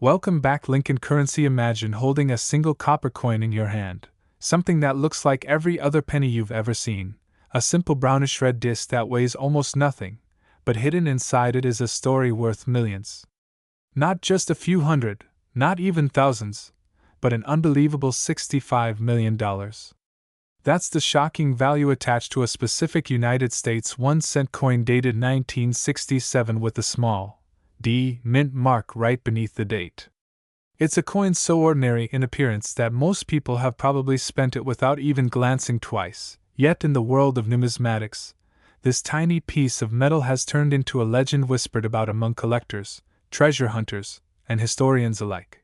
Welcome back, Lincoln Currency. Imagine holding a single copper coin in your hand, something that looks like every other penny you've ever seen, a simple brownish red disc that weighs almost nothing, but hidden inside it is a story worth millions. Not just a few hundred, not even thousands, but an unbelievable $65 million. That's the shocking value attached to a specific United States 1-cent coin dated 1967 with a small D mint mark right beneath the date. It's a coin so ordinary in appearance that most people have probably spent it without even glancing twice, yet in the world of numismatics, this tiny piece of metal has turned into a legend whispered about among collectors, treasure hunters, and historians alike.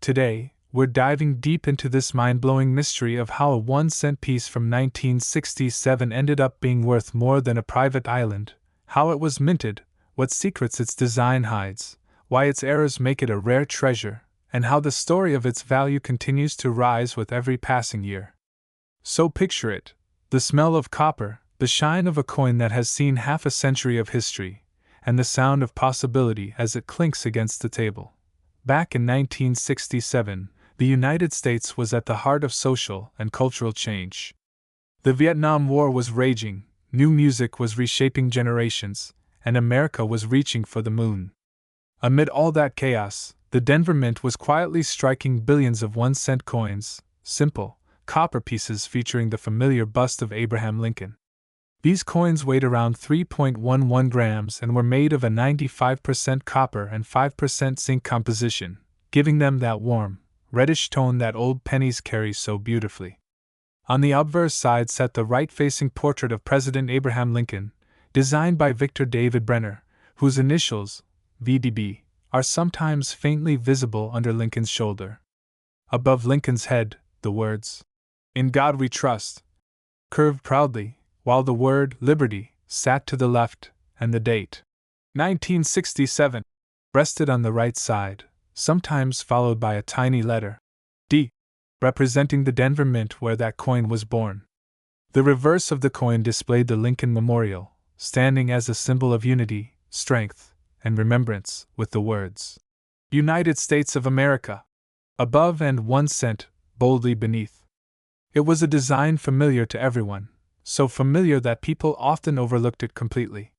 Today, we're diving deep into this mind-blowing mystery of how a 1-cent piece from 1967 ended up being worth more than a private island, how it was minted, what secrets its design hides, why its errors make it a rare treasure, and how the story of its value continues to rise with every passing year. So picture it: the smell of copper, the shine of a coin that has seen half a century of history, and the sound of possibility as it clinks against the table. Back in 1967, the United States was at the heart of social and cultural change. The Vietnam War was raging, new music was reshaping generations, and America was reaching for the moon. Amid all that chaos, the Denver Mint was quietly striking billions of 1-cent coins, simple, copper pieces featuring the familiar bust of Abraham Lincoln. These coins weighed around 3.11 grams and were made of a 95% copper and 5% zinc composition, giving them that warm, reddish tone that old pennies carry so beautifully. On the obverse side sat the right-facing portrait of President Abraham Lincoln, designed by Victor David Brenner, whose initials, VDB, are sometimes faintly visible under Lincoln's shoulder. Above Lincoln's head, the words, "In God We Trust," curved proudly, while the word "Liberty" sat to the left, and the date, 1967, rested on the right side, sometimes followed by a tiny letter, D, representing the Denver Mint where that coin was born. The reverse of the coin displayed the Lincoln Memorial, standing as a symbol of unity, strength, and remembrance, with the words, "United States of America," above and 1 cent, boldly beneath. It was a design familiar to everyone, so familiar that people often overlooked it completely.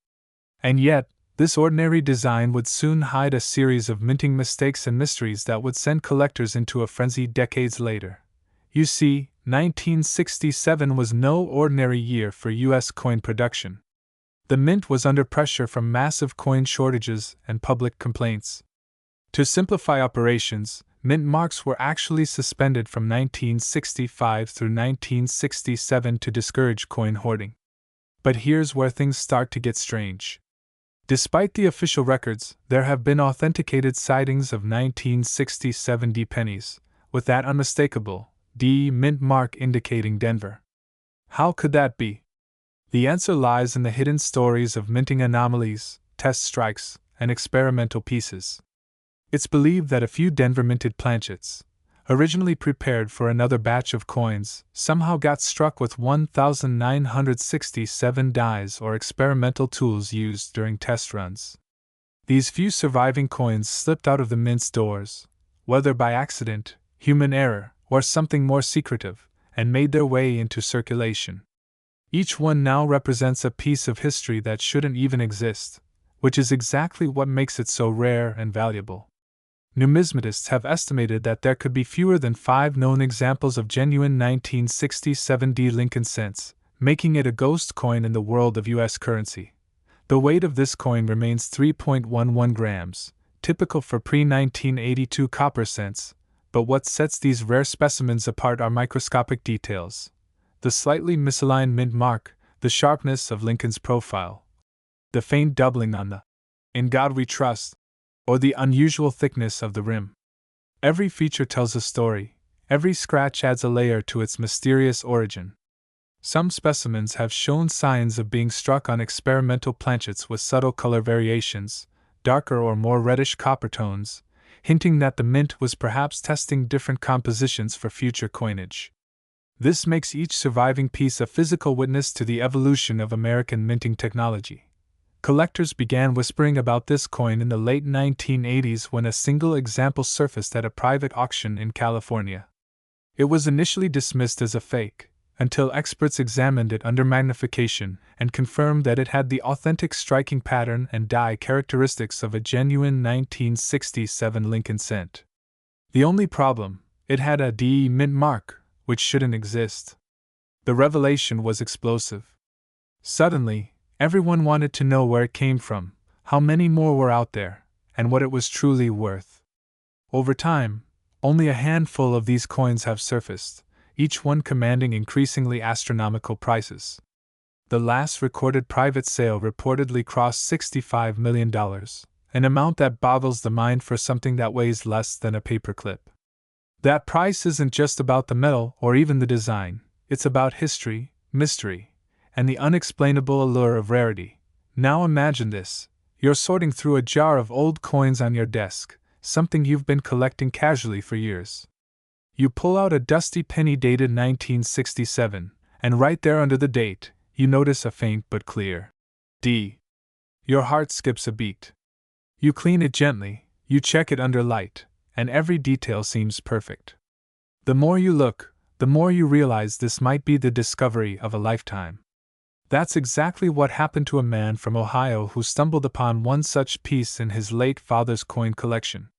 And yet, this ordinary design would soon hide a series of minting mistakes and mysteries that would send collectors into a frenzy decades later. You see, 1967 was no ordinary year for U.S. coin production. The mint was under pressure from massive coin shortages and public complaints. To simplify operations, mint marks were actually suspended from 1965 through 1967 to discourage coin hoarding. But here's where things start to get strange. Despite the official records, there have been authenticated sightings of 1967 D pennies, with that unmistakable D mint mark indicating Denver. How could that be? The answer lies in the hidden stories of minting anomalies, test strikes, and experimental pieces. It's believed that a few Denver minted planchets, originally prepared for another batch of coins, somehow got struck with 1,967 dies or experimental tools used during test runs. These few surviving coins slipped out of the mint's doors, whether by accident, human error, or something more secretive, and made their way into circulation. Each one now represents a piece of history that shouldn't even exist, which is exactly what makes it so rare and valuable. Numismatists have estimated that there could be fewer than 5 known examples of genuine 1967 D Lincoln cents, making it a ghost coin in the world of U.S. currency. The weight of this coin remains 3.11 grams, typical for pre-1982 copper cents, but what sets these rare specimens apart are microscopic details. The slightly misaligned mint mark, the sharpness of Lincoln's profile, the faint doubling on the "In God We Trust," or the unusual thickness of the rim. Every feature tells a story, every scratch adds a layer to its mysterious origin. Some specimens have shown signs of being struck on experimental planchets with subtle color variations, darker or more reddish copper tones, hinting that the mint was perhaps testing different compositions for future coinage. This makes each surviving piece a physical witness to the evolution of American minting technology. Collectors began whispering about this coin in the late 1980s when a single example surfaced at a private auction in California. It was initially dismissed as a fake, until experts examined it under magnification and confirmed that it had the authentic striking pattern and die characteristics of a genuine 1967 Lincoln cent. The only problem, it had a DE mint mark, which shouldn't exist. The revelation was explosive. Suddenly, everyone wanted to know where it came from, how many more were out there, and what it was truly worth. Over time, only a handful of these coins have surfaced, each one commanding increasingly astronomical prices. The last recorded private sale reportedly crossed $65 million, an amount that boggles the mind for something that weighs less than a paperclip. That price isn't just about the metal or even the design, it's about history, mystery, and the unexplainable allure of rarity. Now imagine this: you're sorting through a jar of old coins on your desk, something you've been collecting casually for years. You pull out a dusty penny dated 1967, and right there under the date, you notice a faint but clear D. Your heart skips a beat. You clean it gently, you check it under light, and every detail seems perfect. The more you look, the more you realize this might be the discovery of a lifetime. That's exactly what happened to a man from Ohio who stumbled upon one such piece in his late father's coin collection.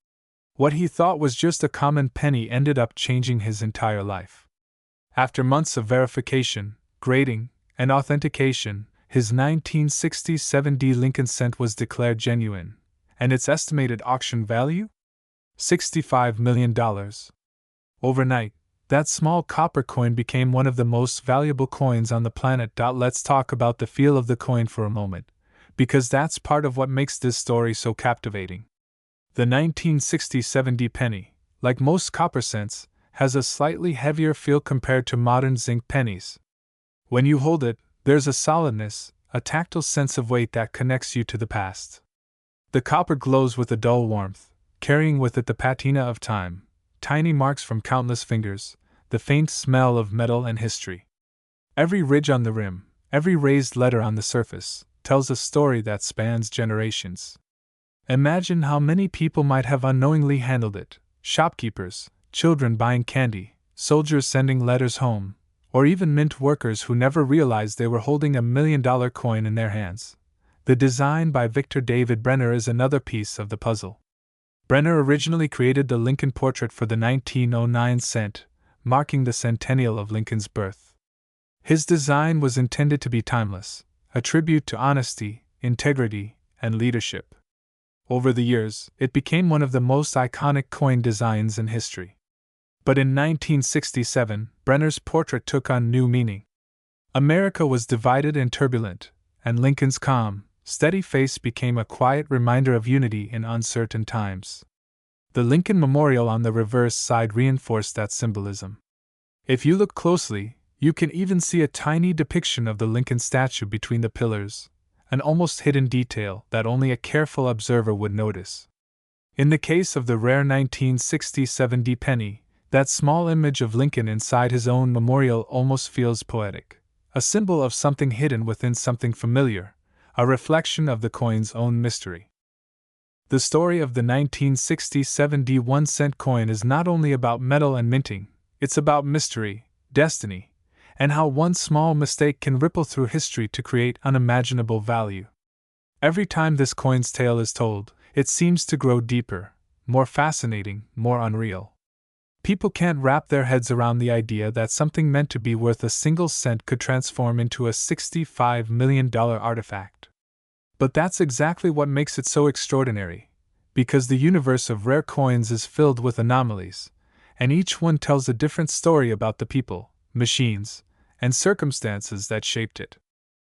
What he thought was just a common penny ended up changing his entire life. After months of verification, grading, and authentication, his 1967 D Lincoln cent was declared genuine, and its estimated auction value? $65 million. Overnight, that small copper coin became one of the most valuable coins on the planet. Let's talk about the feel of the coin for a moment, because that's part of what makes this story so captivating. The 1967 D penny, like most copper cents, has a slightly heavier feel compared to modern zinc pennies. When you hold it, there's a solidness, a tactile sense of weight that connects you to the past. The copper glows with a dull warmth, carrying with it the patina of time, tiny marks from countless fingers, the faint smell of metal and history. Every ridge on the rim, every raised letter on the surface, tells a story that spans generations. Imagine how many people might have unknowingly handled it: shopkeepers, children buying candy, soldiers sending letters home, or even mint workers who never realized they were holding $1 million coin in their hands. The design by Victor David Brenner is another piece of the puzzle. Brenner originally created the Lincoln portrait for the 1909 cent, marking the centennial of Lincoln's birth. His design was intended to be timeless, a tribute to honesty, integrity, and leadership. Over the years, it became one of the most iconic coin designs in history. But in 1967, Brenner's portrait took on new meaning. America was divided and turbulent, and Lincoln's calm, steady face became a quiet reminder of unity in uncertain times. The Lincoln Memorial on the reverse side reinforced that symbolism. If you look closely, you can even see a tiny depiction of the Lincoln statue between the pillars, an almost hidden detail that only a careful observer would notice. In the case of the rare 1967 D penny, that small image of Lincoln inside his own memorial almost feels poetic, a symbol of something hidden within something familiar, a reflection of the coin's own mystery. The story of the 1967 D 1-cent coin is not only about metal and minting, it's about mystery, destiny, and how one small mistake can ripple through history to create unimaginable value. Every time this coin's tale is told, it seems to grow deeper, more fascinating, more unreal. People can't wrap their heads around the idea that something meant to be worth a single cent could transform into a $65 million artifact. But that's exactly what makes it so extraordinary, because the universe of rare coins is filled with anomalies, and each one tells a different story about the people, machines, and circumstances that shaped it.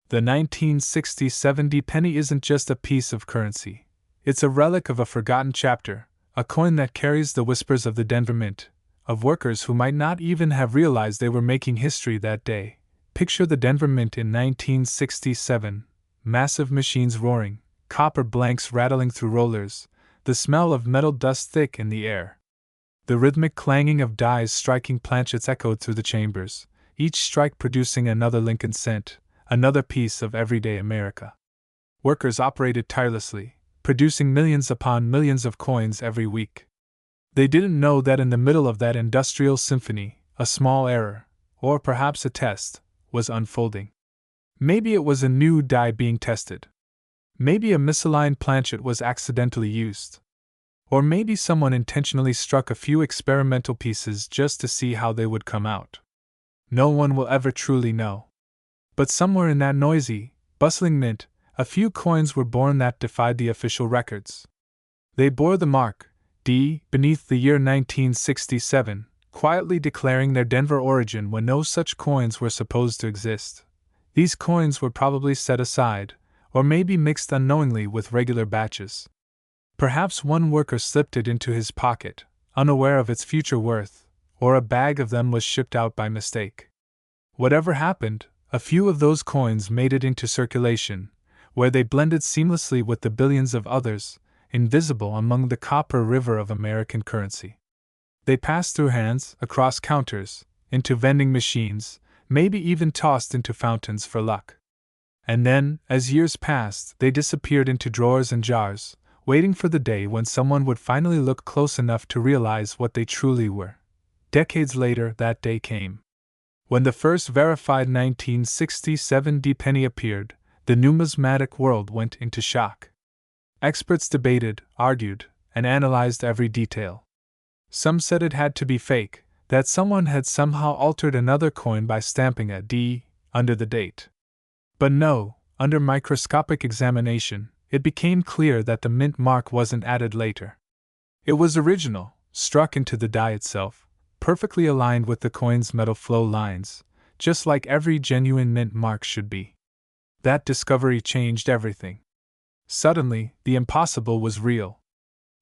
The 1967 D penny isn't just a piece of currency, it's a relic of a forgotten chapter, a coin that carries the whispers of the Denver Mint, of workers who might not even have realized they were making history that day. Picture the Denver Mint in 1967, massive machines roaring, copper blanks rattling through rollers, the smell of metal dust thick in the air. The rhythmic clanging of dies striking planchets echoed through the chambers, each strike producing another Lincoln cent, another piece of everyday America. Workers operated tirelessly, producing millions upon millions of coins every week. They didn't know that in the middle of that industrial symphony, a small error, or perhaps a test, was unfolding. Maybe it was a new die being tested. Maybe a misaligned planchet was accidentally used. Or maybe someone intentionally struck a few experimental pieces just to see how they would come out. No one will ever truly know. But somewhere in that noisy, bustling mint, a few coins were born that defied the official records. They bore the mark, D, beneath the year 1967, quietly declaring their Denver origin when no such coins were supposed to exist. These coins were probably set aside, or maybe mixed unknowingly with regular batches. Perhaps one worker slipped it into his pocket, unaware of its future worth, or a bag of them was shipped out by mistake. Whatever happened, a few of those coins made it into circulation, where they blended seamlessly with the billions of others, invisible among the copper river of American currency. They passed through hands, across counters, into vending machines, maybe even tossed into fountains for luck. And then, as years passed, they disappeared into drawers and jars, waiting for the day when someone would finally look close enough to realize what they truly were. Decades later, that day came. When the first verified 1967 D penny appeared, the numismatic world went into shock. Experts debated, argued, and analyzed every detail. Some said it had to be fake, that someone had somehow altered another coin by stamping a D under the date. But no, under microscopic examination, it became clear that the mint mark wasn't added later. It was original, struck into the die itself, perfectly aligned with the coin's metal flow lines, just like every genuine mint mark should be. That discovery changed everything. Suddenly, the impossible was real.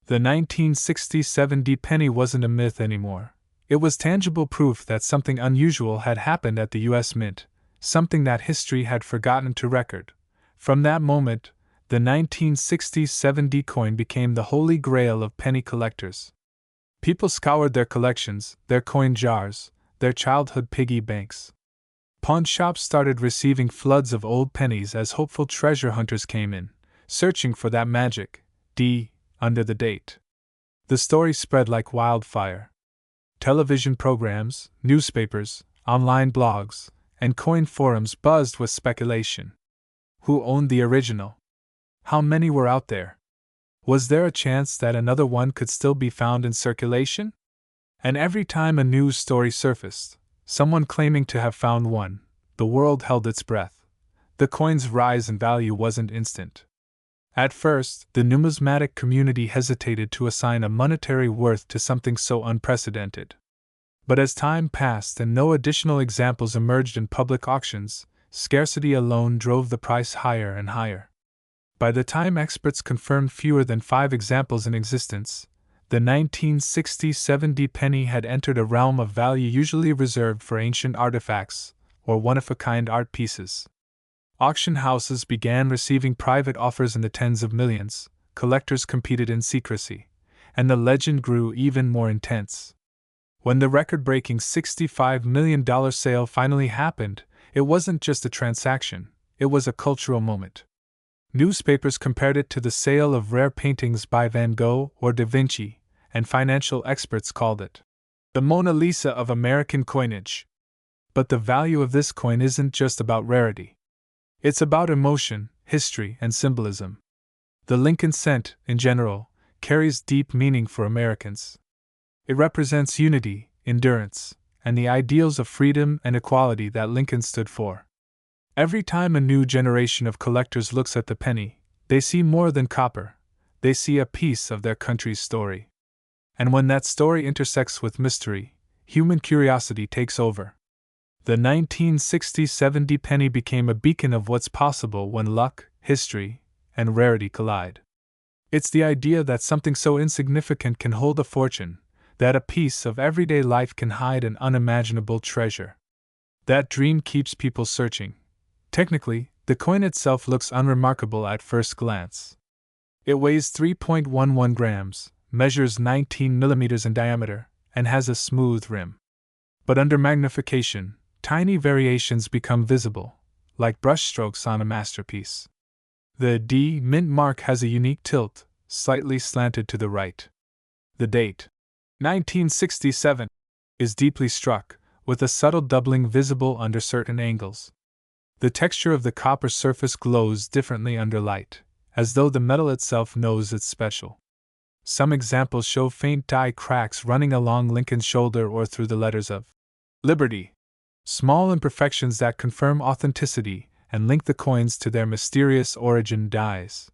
The 1967 D penny wasn't a myth anymore. It was tangible proof that something unusual had happened at the U.S. Mint, something that history had forgotten to record. From that moment, the 1967 D coin became the holy grail of penny collectors. People scoured their collections, their coin jars, their childhood piggy banks. Pawn shops started receiving floods of old pennies as hopeful treasure hunters came in, searching for that magic D under the date. The story spread like wildfire. Television programs, newspapers, online blogs, and coin forums buzzed with speculation. Who owned the original? How many were out there? Was there a chance that another one could still be found in circulation? And every time a news story surfaced, someone claiming to have found one, the world held its breath. The coin's rise in value wasn't instant. At first, the numismatic community hesitated to assign a monetary worth to something so unprecedented. But as time passed and no additional examples emerged in public auctions, scarcity alone drove the price higher and higher. By the time experts confirmed fewer than 5 examples in existence, the 1967 D penny had entered a realm of value usually reserved for ancient artifacts or one-of-a-kind art pieces. Auction houses began receiving private offers in the tens of millions, collectors competed in secrecy, and the legend grew even more intense. When the record-breaking $65 million sale finally happened, it wasn't just a transaction, it was a cultural moment. Newspapers compared it to the sale of rare paintings by Van Gogh or Da Vinci, and financial experts called it the Mona Lisa of American coinage. But the value of this coin isn't just about rarity. It's about emotion, history, and symbolism. The Lincoln cent, in general, carries deep meaning for Americans. It represents unity, endurance, and the ideals of freedom and equality that Lincoln stood for. Every time a new generation of collectors looks at the penny, they see more than copper, they see a piece of their country's story. And when that story intersects with mystery, human curiosity takes over. The 1967 D penny became a beacon of what's possible when luck, history, and rarity collide. It's the idea that something so insignificant can hold a fortune, that a piece of everyday life can hide an unimaginable treasure. That dream keeps people searching. Technically, the coin itself looks unremarkable at first glance. It weighs 3.11 grams, measures 19 millimeters in diameter, and has a smooth rim. But under magnification, tiny variations become visible, like brushstrokes on a masterpiece. The D mint mark has a unique tilt, slightly slanted to the right. The date, 1967, is deeply struck, with a subtle doubling visible under certain angles. The texture of the copper surface glows differently under light, as though the metal itself knows it's special. Some examples show faint dye cracks running along Lincoln's shoulder or through the letters of Liberty. Small imperfections that confirm authenticity and link the coins to their mysterious origin dyes.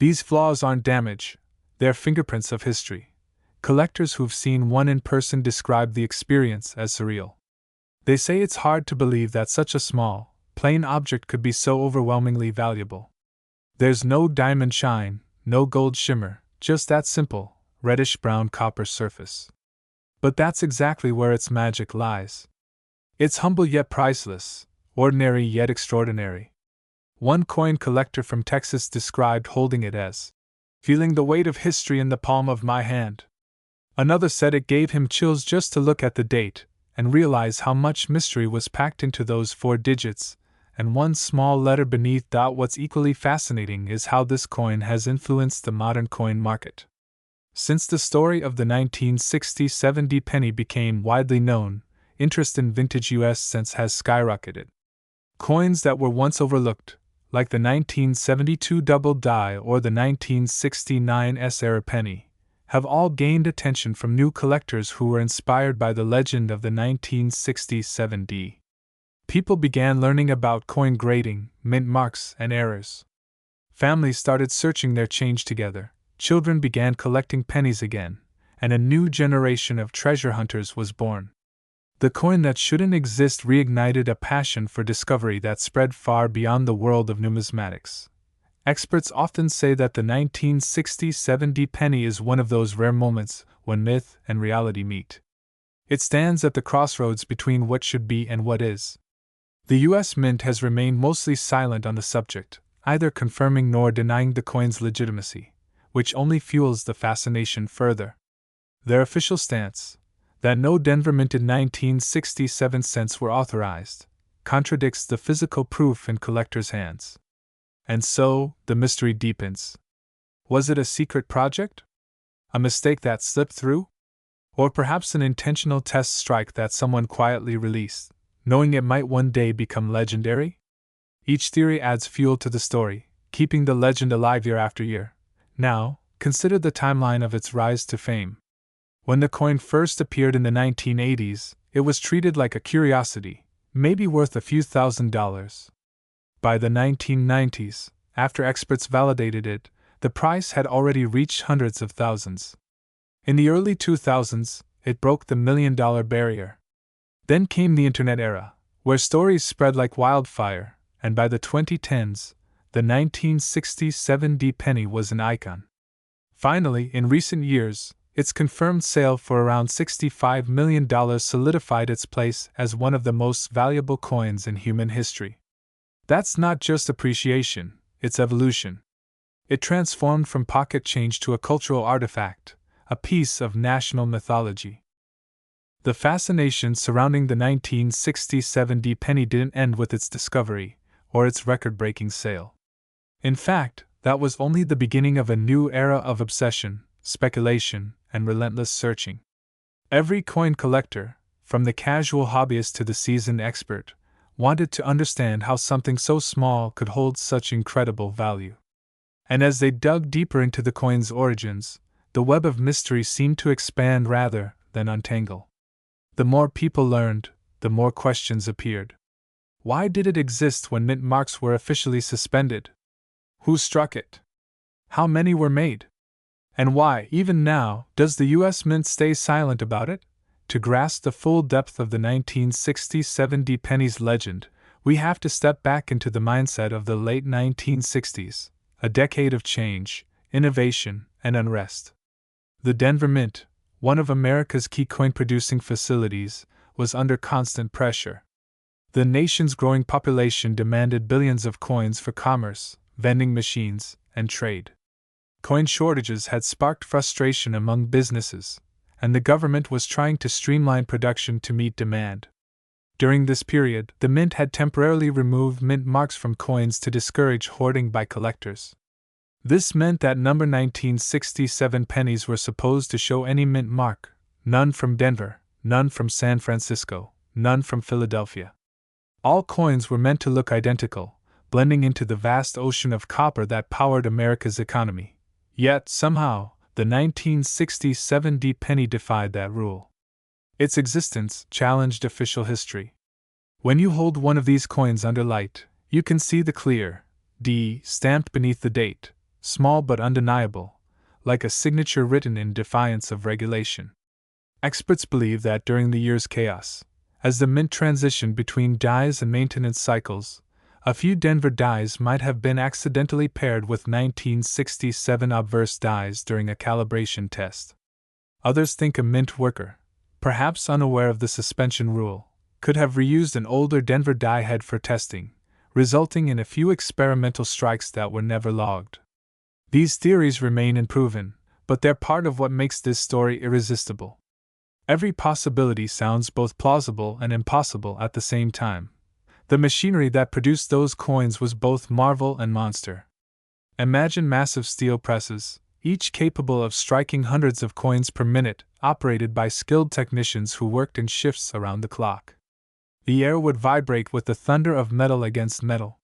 These flaws aren't damage, they're fingerprints of history. Collectors who've seen one in person describe the experience as surreal. They say it's hard to believe that such a small, plain object could be so overwhelmingly valuable. There's no diamond shine, no gold shimmer, just that simple, reddish-brown copper surface. But that's exactly where its magic lies. It's humble yet priceless, ordinary yet extraordinary. One coin collector from Texas described holding it as feeling the weight of history in the palm of my hand. Another said it gave him chills just to look at the date and realize how much mystery was packed into those 4 digits, and one small letter beneath. What's equally fascinating is how this coin has influenced the modern coin market. Since the story of the 1967 D penny became widely known, interest in vintage US cents has skyrocketed. Coins that were once overlooked, like the 1972 double die or the 1969 S-era penny, have all gained attention from new collectors who were inspired by the legend of the 1967 D. People began learning about coin grading, mint marks, and errors. Families started searching their change together, children began collecting pennies again, and a new generation of treasure hunters was born. The coin that shouldn't exist reignited a passion for discovery that spread far beyond the world of numismatics. Experts often say that the 1967 D penny is one of those rare moments when myth and reality meet. It stands at the crossroads between what should be and what is. The U.S. Mint has remained mostly silent on the subject, either confirming nor denying the coin's legitimacy, which only fuels the fascination further. Their official stance, that no Denver-minted 1967 cents were authorized, contradicts the physical proof in collectors' hands. And so, the mystery deepens. Was it a secret project? A mistake that slipped through? Or perhaps an intentional test strike that someone quietly released, knowing it might one day become legendary? Each theory adds fuel to the story, keeping the legend alive year after year. Now, consider the timeline of its rise to fame. When the coin first appeared in the 1980s, it was treated like a curiosity, maybe worth a few $1,000s. By the 1990s, after experts validated it, the price had already reached hundreds of thousands. In the early 2000s, it broke the $1 million barrier. Then came the internet era, where stories spread like wildfire, and by the 2010s, the 1967 D penny was an icon. Finally, in recent years, its confirmed sale for around $65 million solidified its place as one of the most valuable coins in human history. That's not just appreciation, it's evolution. It transformed from pocket change to a cultural artifact, a piece of national mythology. The fascination surrounding the 1967 D penny didn't end with its discovery, or its record-breaking sale. In fact, that was only the beginning of a new era of obsession, speculation, and relentless searching. Every coin collector, from the casual hobbyist to the seasoned expert, wanted to understand how something so small could hold such incredible value. And as they dug deeper into the coin's origins, the web of mystery seemed to expand rather than untangle. The more people learned, the more questions appeared. Why did it exist when mint marks were officially suspended? Who struck it? How many were made? And why, even now, does the U.S. Mint stay silent about it? To grasp the full depth of the 1967 D penny's legend, we have to step back into the mindset of the late 1960s, a decade of change, innovation, and unrest. The Denver Mint, one of America's key coin-producing facilities, was under constant pressure. The nation's growing population demanded billions of coins for commerce, vending machines, and trade. Coin shortages had sparked frustration among businesses, and the government was trying to streamline production to meet demand. During this period, the mint had temporarily removed mint marks from coins to discourage hoarding by collectors. This meant that number 1967 pennies were supposed to show any mint mark, none from Denver, none from San Francisco, none from Philadelphia. All coins were meant to look identical, blending into the vast ocean of copper that powered America's economy. Yet, somehow, the 1967 penny defied that rule. Its existence challenged official history. When you hold one of these coins under light, you can see the clear D stamped beneath the date, small but undeniable, like a signature written in defiance of regulation. Experts believe that during the year's chaos, as the mint transitioned between dies and maintenance cycles, a few Denver dies might have been accidentally paired with 1967 obverse dies during a calibration test. Others think a mint worker, perhaps unaware of the suspension rule, could have reused an older Denver die head for testing, resulting in a few experimental strikes that were never logged. These theories remain unproven, but they're part of what makes this story irresistible. Every possibility sounds both plausible and impossible at the same time. The machinery that produced those coins was both marvel and monster. Imagine massive steel presses, each capable of striking hundreds of coins per minute, operated by skilled technicians who worked in shifts around the clock. The air would vibrate with the thunder of metal against metal.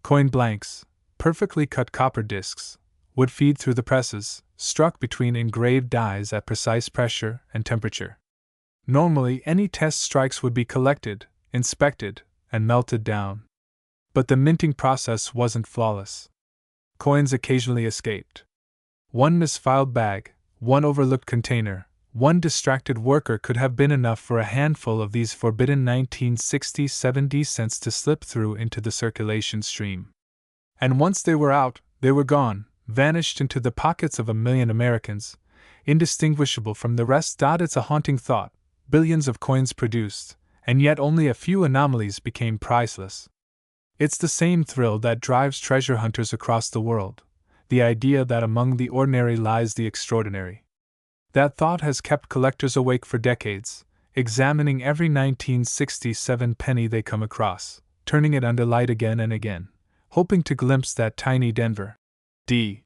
Coin blanks, perfectly cut copper discs, would feed through the presses, struck between engraved dies at precise pressure and temperature. Normally, any test strikes would be collected, inspected, and melted down. But the minting process wasn't flawless. Coins occasionally escaped. One misfiled bag, one overlooked container, one distracted worker could have been enough for a handful of these forbidden 1967 cents to slip through into the circulation stream. And once they were out, they were gone, vanished into the pockets of a million Americans, indistinguishable from the rest. It's a haunting thought, billions of coins produced, and yet only a few anomalies became priceless. It's the same thrill that drives treasure hunters across the world, the idea that among the ordinary lies the extraordinary. That thought has kept collectors awake for decades, examining every 1967 penny they come across, turning it under light again and again, hoping to glimpse that tiny Denver D.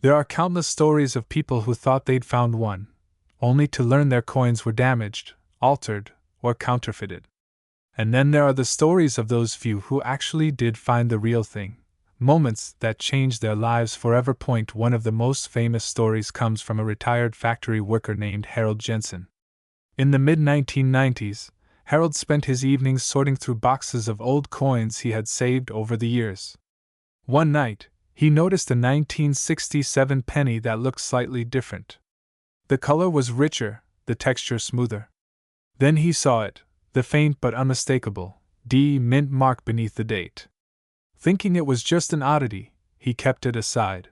There are countless stories of people who thought they'd found one, only to learn their coins were damaged, altered, or counterfeited. And then there are the stories of those few who actually did find the real thing, moments that changed their lives forever. One of the most famous stories comes from a retired factory worker named Harold Jensen. In the mid-1990s, Harold spent his evenings sorting through boxes of old coins he had saved over the years. One night, he noticed a 1967 penny that looked slightly different. The color was richer, the texture smoother. Then he saw it, the faint but unmistakable D mint mark beneath the date. Thinking it was just an oddity, he kept it aside.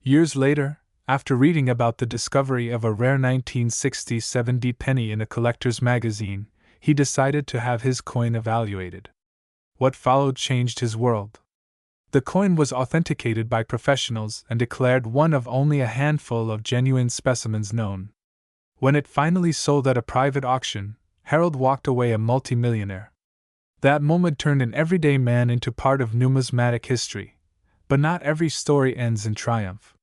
Years later, after reading about the discovery of a rare 1967 penny in a collector's magazine, he decided to have his coin evaluated. What followed changed his world. The coin was authenticated by professionals and declared one of only a handful of genuine specimens known. When it finally sold at a private auction, Harold walked away a multimillionaire. That moment turned an everyday man into part of numismatic history, but not every story ends in triumph.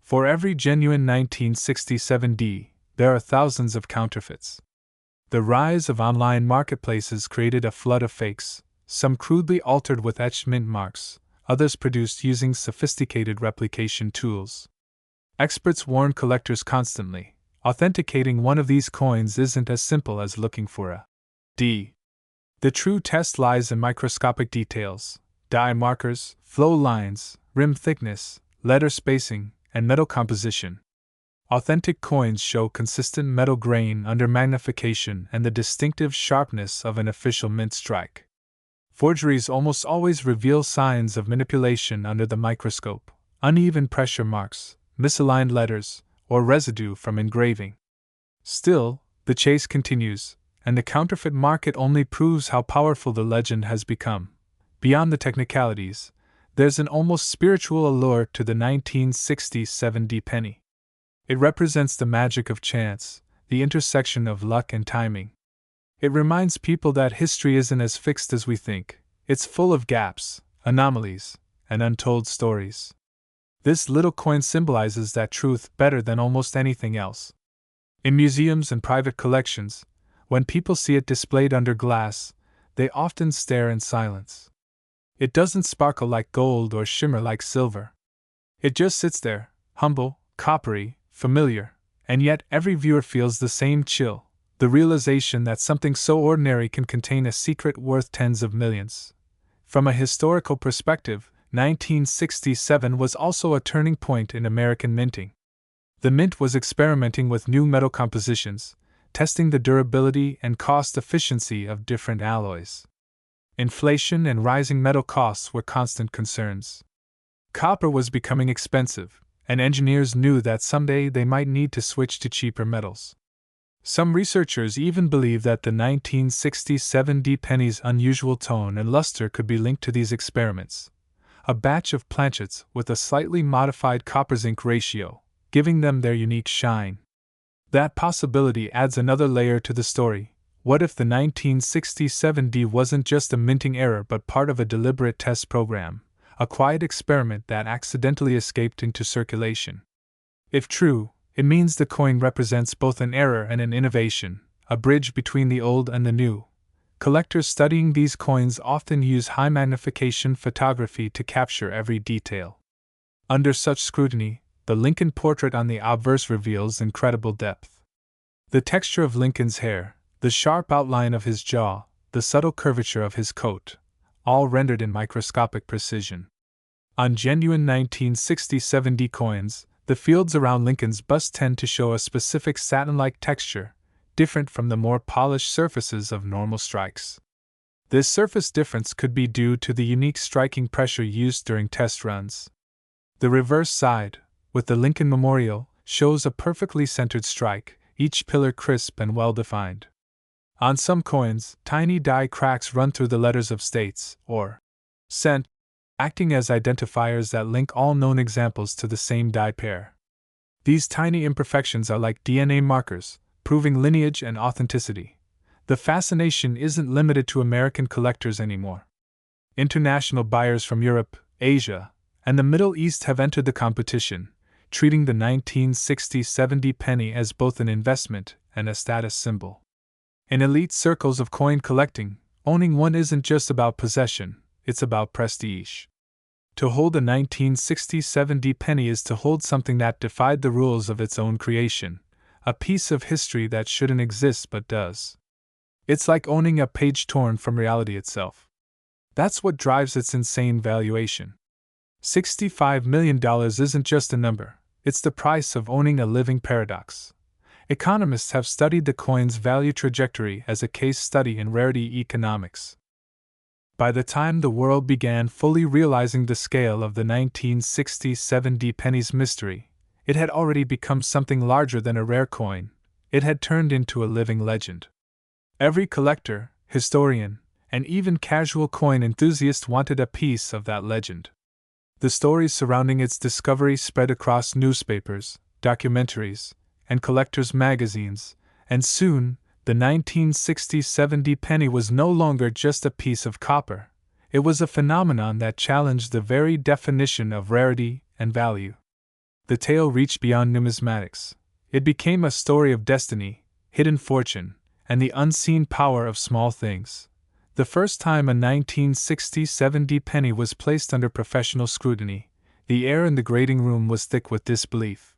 For every genuine 1967 there are thousands of counterfeits. The rise of online marketplaces created a flood of fakes, some crudely altered with etched mint marks, others produced using sophisticated replication tools. Experts warn collectors constantly, authenticating one of these coins isn't as simple as looking for a D. The true test lies in microscopic details: die markers, flow lines, rim thickness, letter spacing, and metal composition. Authentic coins show consistent metal grain under magnification and the distinctive sharpness of an official mint strike. Forgeries almost always reveal signs of manipulation under the microscope: uneven pressure marks, misaligned letters, or residue from engraving. Still, the chase continues, and the counterfeit market only proves how powerful the legend has become. Beyond the technicalities, there's an almost spiritual allure to the 1967 penny. It represents the magic of chance, the intersection of luck and timing. It reminds people that history isn't as fixed as we think, it's full of gaps, anomalies, and untold stories. This little coin symbolizes that truth better than almost anything else. In museums and private collections, when people see it displayed under glass, they often stare in silence. It doesn't sparkle like gold or shimmer like silver. It just sits there, humble, coppery, familiar, and yet every viewer feels the same chill, the realization that something so ordinary can contain a secret worth tens of millions. From a historical perspective, 1967 was also a turning point in American minting. The mint was experimenting with new metal compositions, testing the durability and cost efficiency of different alloys. Inflation and rising metal costs were constant concerns. Copper was becoming expensive, and engineers knew that someday they might need to switch to cheaper metals. Some researchers even believe that the 1967 penny's unusual tone and luster could be linked to these experiments. A batch of planchets with a slightly modified copper-zinc ratio, giving them their unique shine. That possibility adds another layer to the story. What if the 1967 wasn't just a minting error but part of a deliberate test program, a quiet experiment that accidentally escaped into circulation? If true, it means the coin represents both an error and an innovation, a bridge between the old and the new. Collectors studying these coins often use high magnification photography to capture every detail. Under such scrutiny, the Lincoln portrait on the obverse reveals incredible depth. The texture of Lincoln's hair, the sharp outline of his jaw, the subtle curvature of his coat, all rendered in microscopic precision. On genuine 1967 coins, the fields around Lincoln's bust tend to show a specific satin-like texture, different from the more polished surfaces of normal strikes. This surface difference could be due to the unique striking pressure used during test runs. The reverse side, with the Lincoln Memorial, shows a perfectly centered strike, each pillar crisp and well-defined. On some coins, tiny die cracks run through the letters of states, or cent, acting as identifiers that link all known examples to the same die pair. These tiny imperfections are like DNA markers, proving lineage and authenticity. The fascination isn't limited to American collectors anymore. International buyers from Europe, Asia, and the Middle East have entered the competition, treating the 1967 penny as both an investment and a status symbol. In elite circles of coin collecting, owning one isn't just about possession, it's about prestige. To hold a 1967 penny is to hold something that defied the rules of its own creation, a piece of history that shouldn't exist but does. It's like owning a page torn from reality itself. That's what drives its insane valuation. $65 million isn't just a number, it's the price of owning a living paradox. Economists have studied the coin's value trajectory as a case study in rarity economics. By the time the world began fully realizing the scale of the 1967 penny's mystery, it had already become something larger than a rare coin. It had turned into a living legend. Every collector, historian, and even casual coin enthusiast wanted a piece of that legend. The stories surrounding its discovery spread across newspapers, documentaries, and collectors' magazines, and soon, the 1967 penny was no longer just a piece of copper. It was a phenomenon that challenged the very definition of rarity and value. The tale reached beyond numismatics. It became a story of destiny, hidden fortune, and the unseen power of small things. The first time a 1967 penny was placed under professional scrutiny, the air in the grading room was thick with disbelief.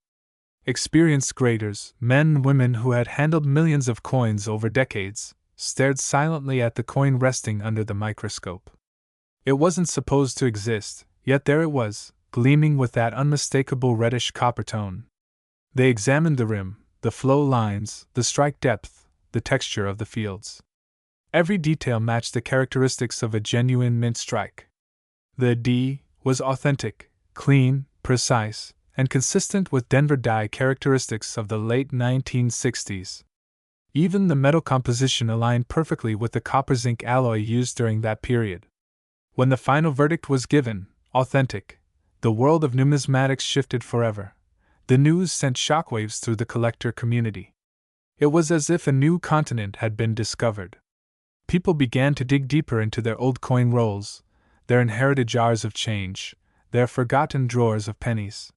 Experienced graders, men and women who had handled millions of coins over decades, stared silently at the coin resting under the microscope. It wasn't supposed to exist, yet there it was, gleaming with that unmistakable reddish copper tone. They examined the rim, the flow lines, the strike depth, the texture of the fields. Every detail matched the characteristics of a genuine mint strike. The D was authentic, clean, precise, and consistent with Denver die characteristics of the late 1960s. Even the metal composition aligned perfectly with the copper-zinc alloy used during that period. When the final verdict was given, authentic, the world of numismatics shifted forever. The news sent shockwaves through the collector community. It was as if a new continent had been discovered. People began to dig deeper into their old coin rolls, their inherited jars of change, their forgotten drawers of pennies.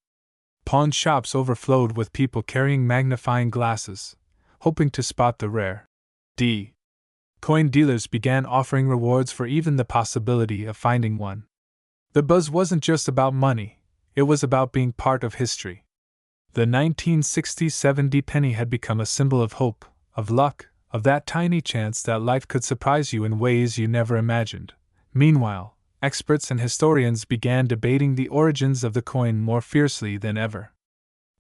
Pawn shops overflowed with people carrying magnifying glasses, hoping to spot the rare D. Coin dealers began offering rewards for even the possibility of finding one. The buzz wasn't just about money, it was about being part of history. The 1967 D penny had become a symbol of hope, of luck, of that tiny chance that life could surprise you in ways you never imagined. Meanwhile, experts and historians began debating the origins of the coin more fiercely than ever.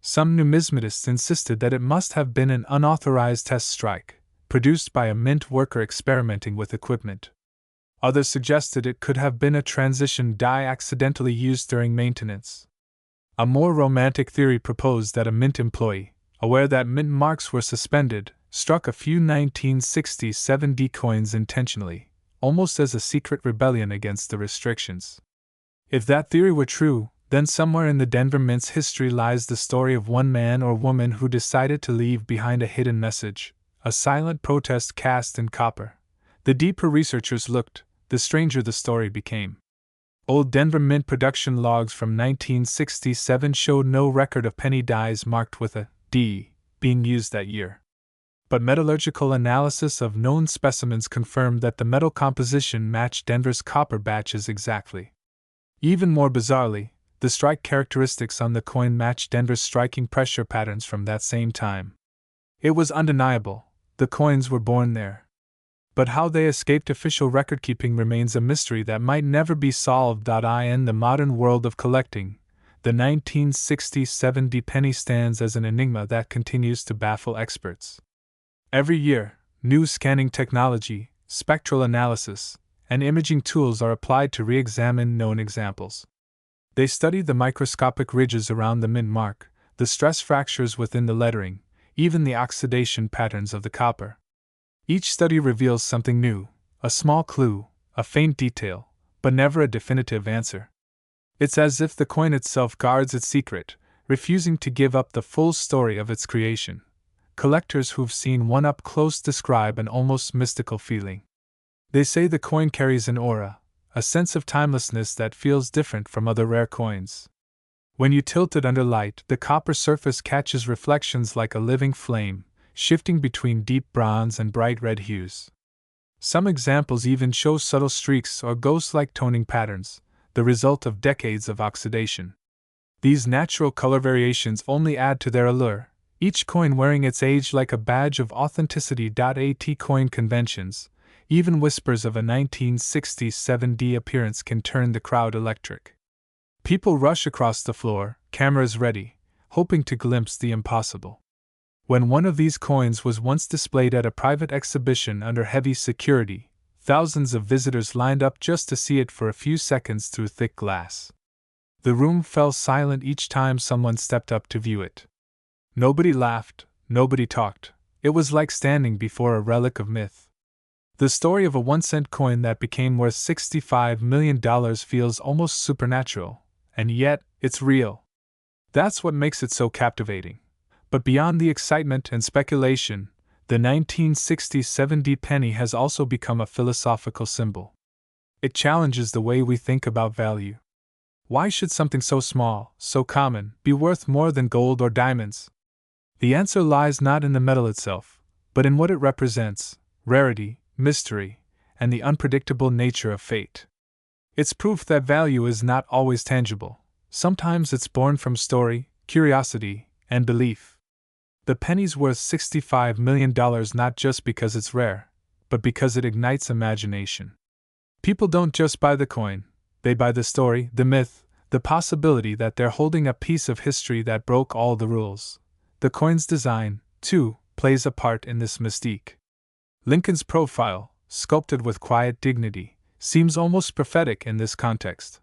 Some numismatists insisted that it must have been an unauthorized test strike, produced by a mint worker experimenting with equipment. Others suggested it could have been a transition die accidentally used during maintenance. A more romantic theory proposed that a mint employee, aware that mint marks were suspended, struck a few 1967 D coins intentionally, almost as a secret rebellion against the restrictions. If that theory were true, then somewhere in the Denver Mint's history lies the story of one man or woman who decided to leave behind a hidden message, a silent protest cast in copper. The deeper researchers looked, the stranger the story became. Old Denver Mint production logs from 1967 showed no record of penny dies marked with a D being used that year. But metallurgical analysis of known specimens confirmed that the metal composition matched Denver's copper batches exactly. Even more bizarrely, the strike characteristics on the coin matched Denver's striking pressure patterns from that same time. It was undeniable, the coins were born there. But how they escaped official record-keeping remains a mystery that might never be solved. In the modern world of collecting, the 1967 D penny stands as an enigma that continues to baffle experts. Every year, new scanning technology, spectral analysis, and imaging tools are applied to re-examine known examples. They study the microscopic ridges around the mint mark, the stress fractures within the lettering, even the oxidation patterns of the copper. Each study reveals something new, a small clue, a faint detail, but never a definitive answer. It's as if the coin itself guards its secret, refusing to give up the full story of its creation. Collectors who've seen one up close describe an almost mystical feeling. They say the coin carries an aura, a sense of timelessness that feels different from other rare coins. When you tilt it under light, the copper surface catches reflections like a living flame, shifting between deep bronze and bright red hues. Some examples even show subtle streaks or ghost-like toning patterns, the result of decades of oxidation. These natural color variations only add to their allure, each coin wearing its age like a badge of authenticity. At coin conventions, even whispers of a 1967 D appearance can turn the crowd electric. People rush across the floor, cameras ready, hoping to glimpse the impossible. When one of these coins was once displayed at a private exhibition under heavy security, thousands of visitors lined up just to see it for a few seconds through thick glass. The room fell silent each time someone stepped up to view it. Nobody laughed, nobody talked. It was like standing before a relic of myth. The story of a 1-cent coin that became worth $65 million feels almost supernatural, and yet, it's real. That's what makes it so captivating. But beyond the excitement and speculation, the 1967 D penny has also become a philosophical symbol. It challenges the way we think about value. Why should something so small, so common, be worth more than gold or diamonds? The answer lies not in the metal itself, but in what it represents: rarity, mystery, and the unpredictable nature of fate. It's proof that value is not always tangible. Sometimes it's born from story, curiosity, and belief. The penny's worth $65 million not just because it's rare, but because it ignites imagination. People don't just buy the coin, they buy the story, the myth, the possibility that they're holding a piece of history that broke all the rules. The coin's design, too, plays a part in this mystique. Lincoln's profile, sculpted with quiet dignity, seems almost prophetic in this context.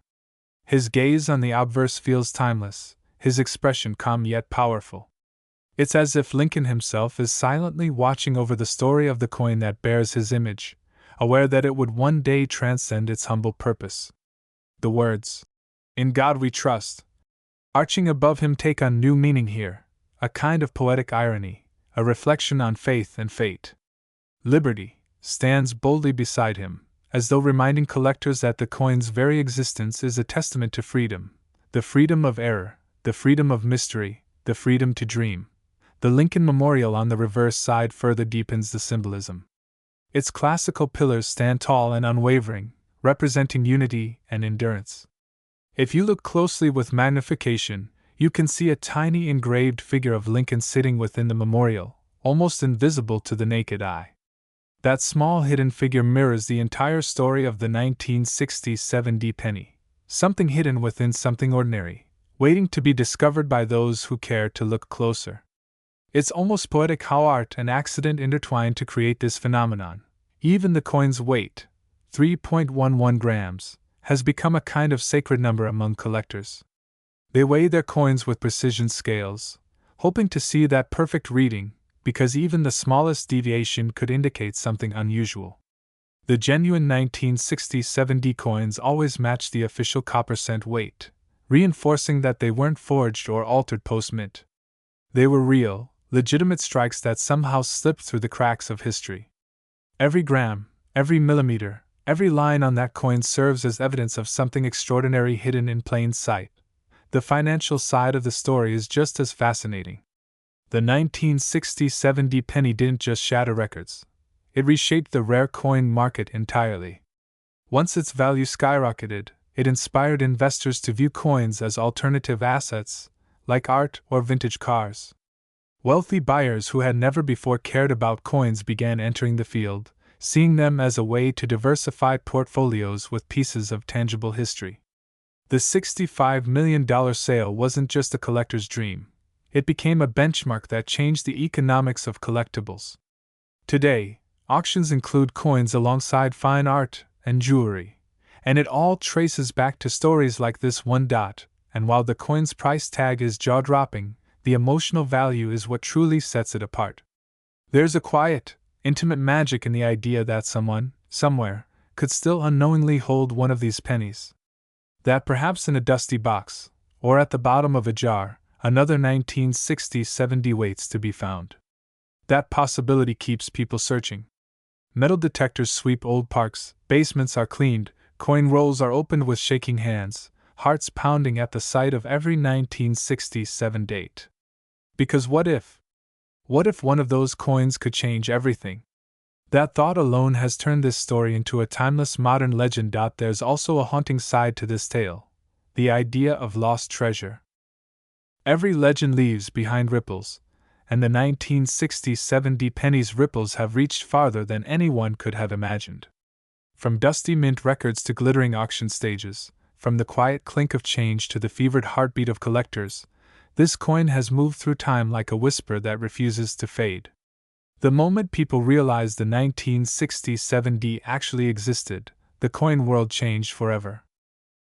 His gaze on the obverse feels timeless, his expression calm yet powerful. It's as if Lincoln himself is silently watching over the story of the coin that bears his image, aware that it would one day transcend its humble purpose. The words, "In God we trust," arching above him take on new meaning here, a kind of poetic irony, a reflection on faith and fate. Liberty stands boldly beside him, as though reminding collectors that the coin's very existence is a testament to freedom, the freedom of error, the freedom of mystery, the freedom to dream. The Lincoln Memorial on the reverse side further deepens the symbolism. Its classical pillars stand tall and unwavering, representing unity and endurance. If you look closely with magnification, you can see a tiny engraved figure of Lincoln sitting within the memorial, almost invisible to the naked eye. That small hidden figure mirrors the entire story of the 1967 penny, something hidden within something ordinary, waiting to be discovered by those who care to look closer. It's almost poetic how art and accident intertwine to create this phenomenon. Even the coin's weight, 3.11 grams, has become a kind of sacred number among collectors. They weigh their coins with precision scales, hoping to see that perfect reading, because even the smallest deviation could indicate something unusual. The genuine 1967 coins always match the official copper cent weight, reinforcing that they weren't forged or altered post-mint. They were real, legitimate strikes that somehow slipped through the cracks of history. Every gram, every millimeter, every line on that coin serves as evidence of something extraordinary hidden in plain sight. The financial side of the story is just as fascinating. The 1967 penny didn't just shatter records. It reshaped the rare coin market entirely. Once its value skyrocketed, it inspired investors to view coins as alternative assets, like art or vintage cars. Wealthy buyers who had never before cared about coins began entering the field, seeing them as a way to diversify portfolios with pieces of tangible history. The $65 million sale wasn't just a collector's dream. It became a benchmark that changed the economics of collectibles. Today, auctions include coins alongside fine art and jewelry, and it all traces back to stories like this one. And while the coin's price tag is jaw-dropping, the emotional value is what truly sets it apart. There's a quiet, intimate magic in the idea that someone, somewhere, could still unknowingly hold one of these pennies. That perhaps in a dusty box, or at the bottom of a jar, another 1967 waits to be found. That possibility keeps people searching. Metal detectors sweep old parks, basements are cleaned, coin rolls are opened with shaking hands, hearts pounding at the sight of every 1967 date. Because what if? What if one of those coins could change everything? That thought alone has turned this story into a timeless modern legend. There's also a haunting side to this tale, the idea of lost treasure. Every legend leaves behind ripples, and the 1967 penny's ripples have reached farther than anyone could have imagined. From dusty mint records to glittering auction stages, from the quiet clink of change to the fevered heartbeat of collectors, this coin has moved through time like a whisper that refuses to fade. The moment people realized the 1967 actually existed, the coin world changed forever.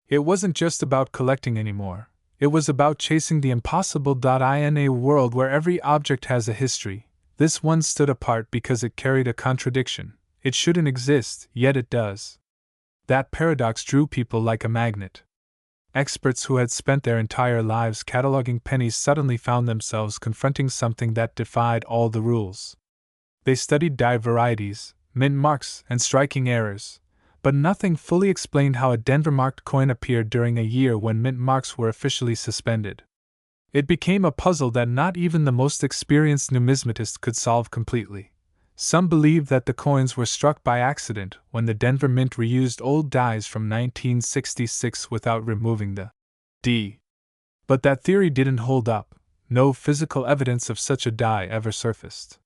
It wasn't just about collecting anymore, it was about chasing the impossible. In a world where every object has a history, this one stood apart because it carried a contradiction. It shouldn't exist, yet it does. That paradox drew people like a magnet. Experts who had spent their entire lives cataloging pennies suddenly found themselves confronting something that defied all the rules. They studied die varieties, mint marks, and striking errors, but nothing fully explained how a Denver-marked coin appeared during a year when mint marks were officially suspended. It became a puzzle that not even the most experienced numismatist could solve completely. Some believed that the coins were struck by accident when the Denver Mint reused old dies from 1966 without removing the D. But that theory didn't hold up. No physical evidence of such a die ever surfaced.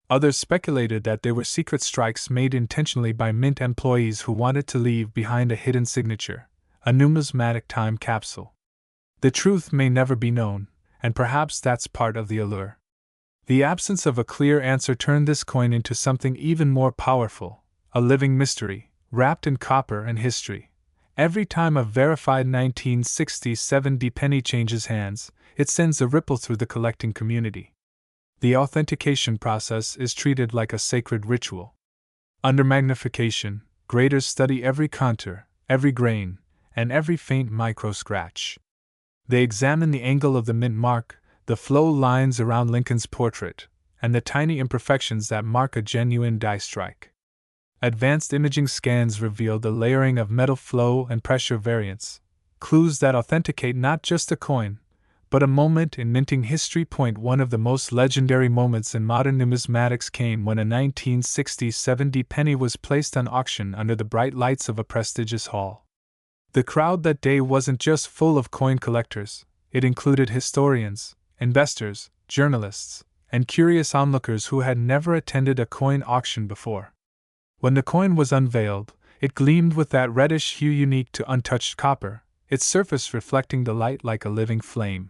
Others speculated that they were secret strikes made intentionally by Mint employees who wanted to leave behind a hidden signature, a numismatic time capsule. The truth may never be known, and perhaps that's part of the allure. The absence of a clear answer turned this coin into something even more powerful, a living mystery, wrapped in copper and history. Every time a verified 1967 penny changes hands, it sends a ripple through the collecting community. The authentication process is treated like a sacred ritual. Under magnification, graders study every contour, every grain, and every faint micro-scratch. They examine the angle of the mint mark, the flow lines around Lincoln's portrait, and the tiny imperfections that mark a genuine die strike. Advanced imaging scans reveal the layering of metal flow and pressure variance, clues that authenticate not just a coin, but a moment in minting history. One of the most legendary moments in modern numismatics came when a 1967 penny was placed on auction under the bright lights of a prestigious hall. The crowd that day wasn't just full of coin collectors, it included historians, investors, journalists, and curious onlookers who had never attended a coin auction before. When the coin was unveiled, it gleamed with that reddish hue unique to untouched copper, its surface reflecting the light like a living flame.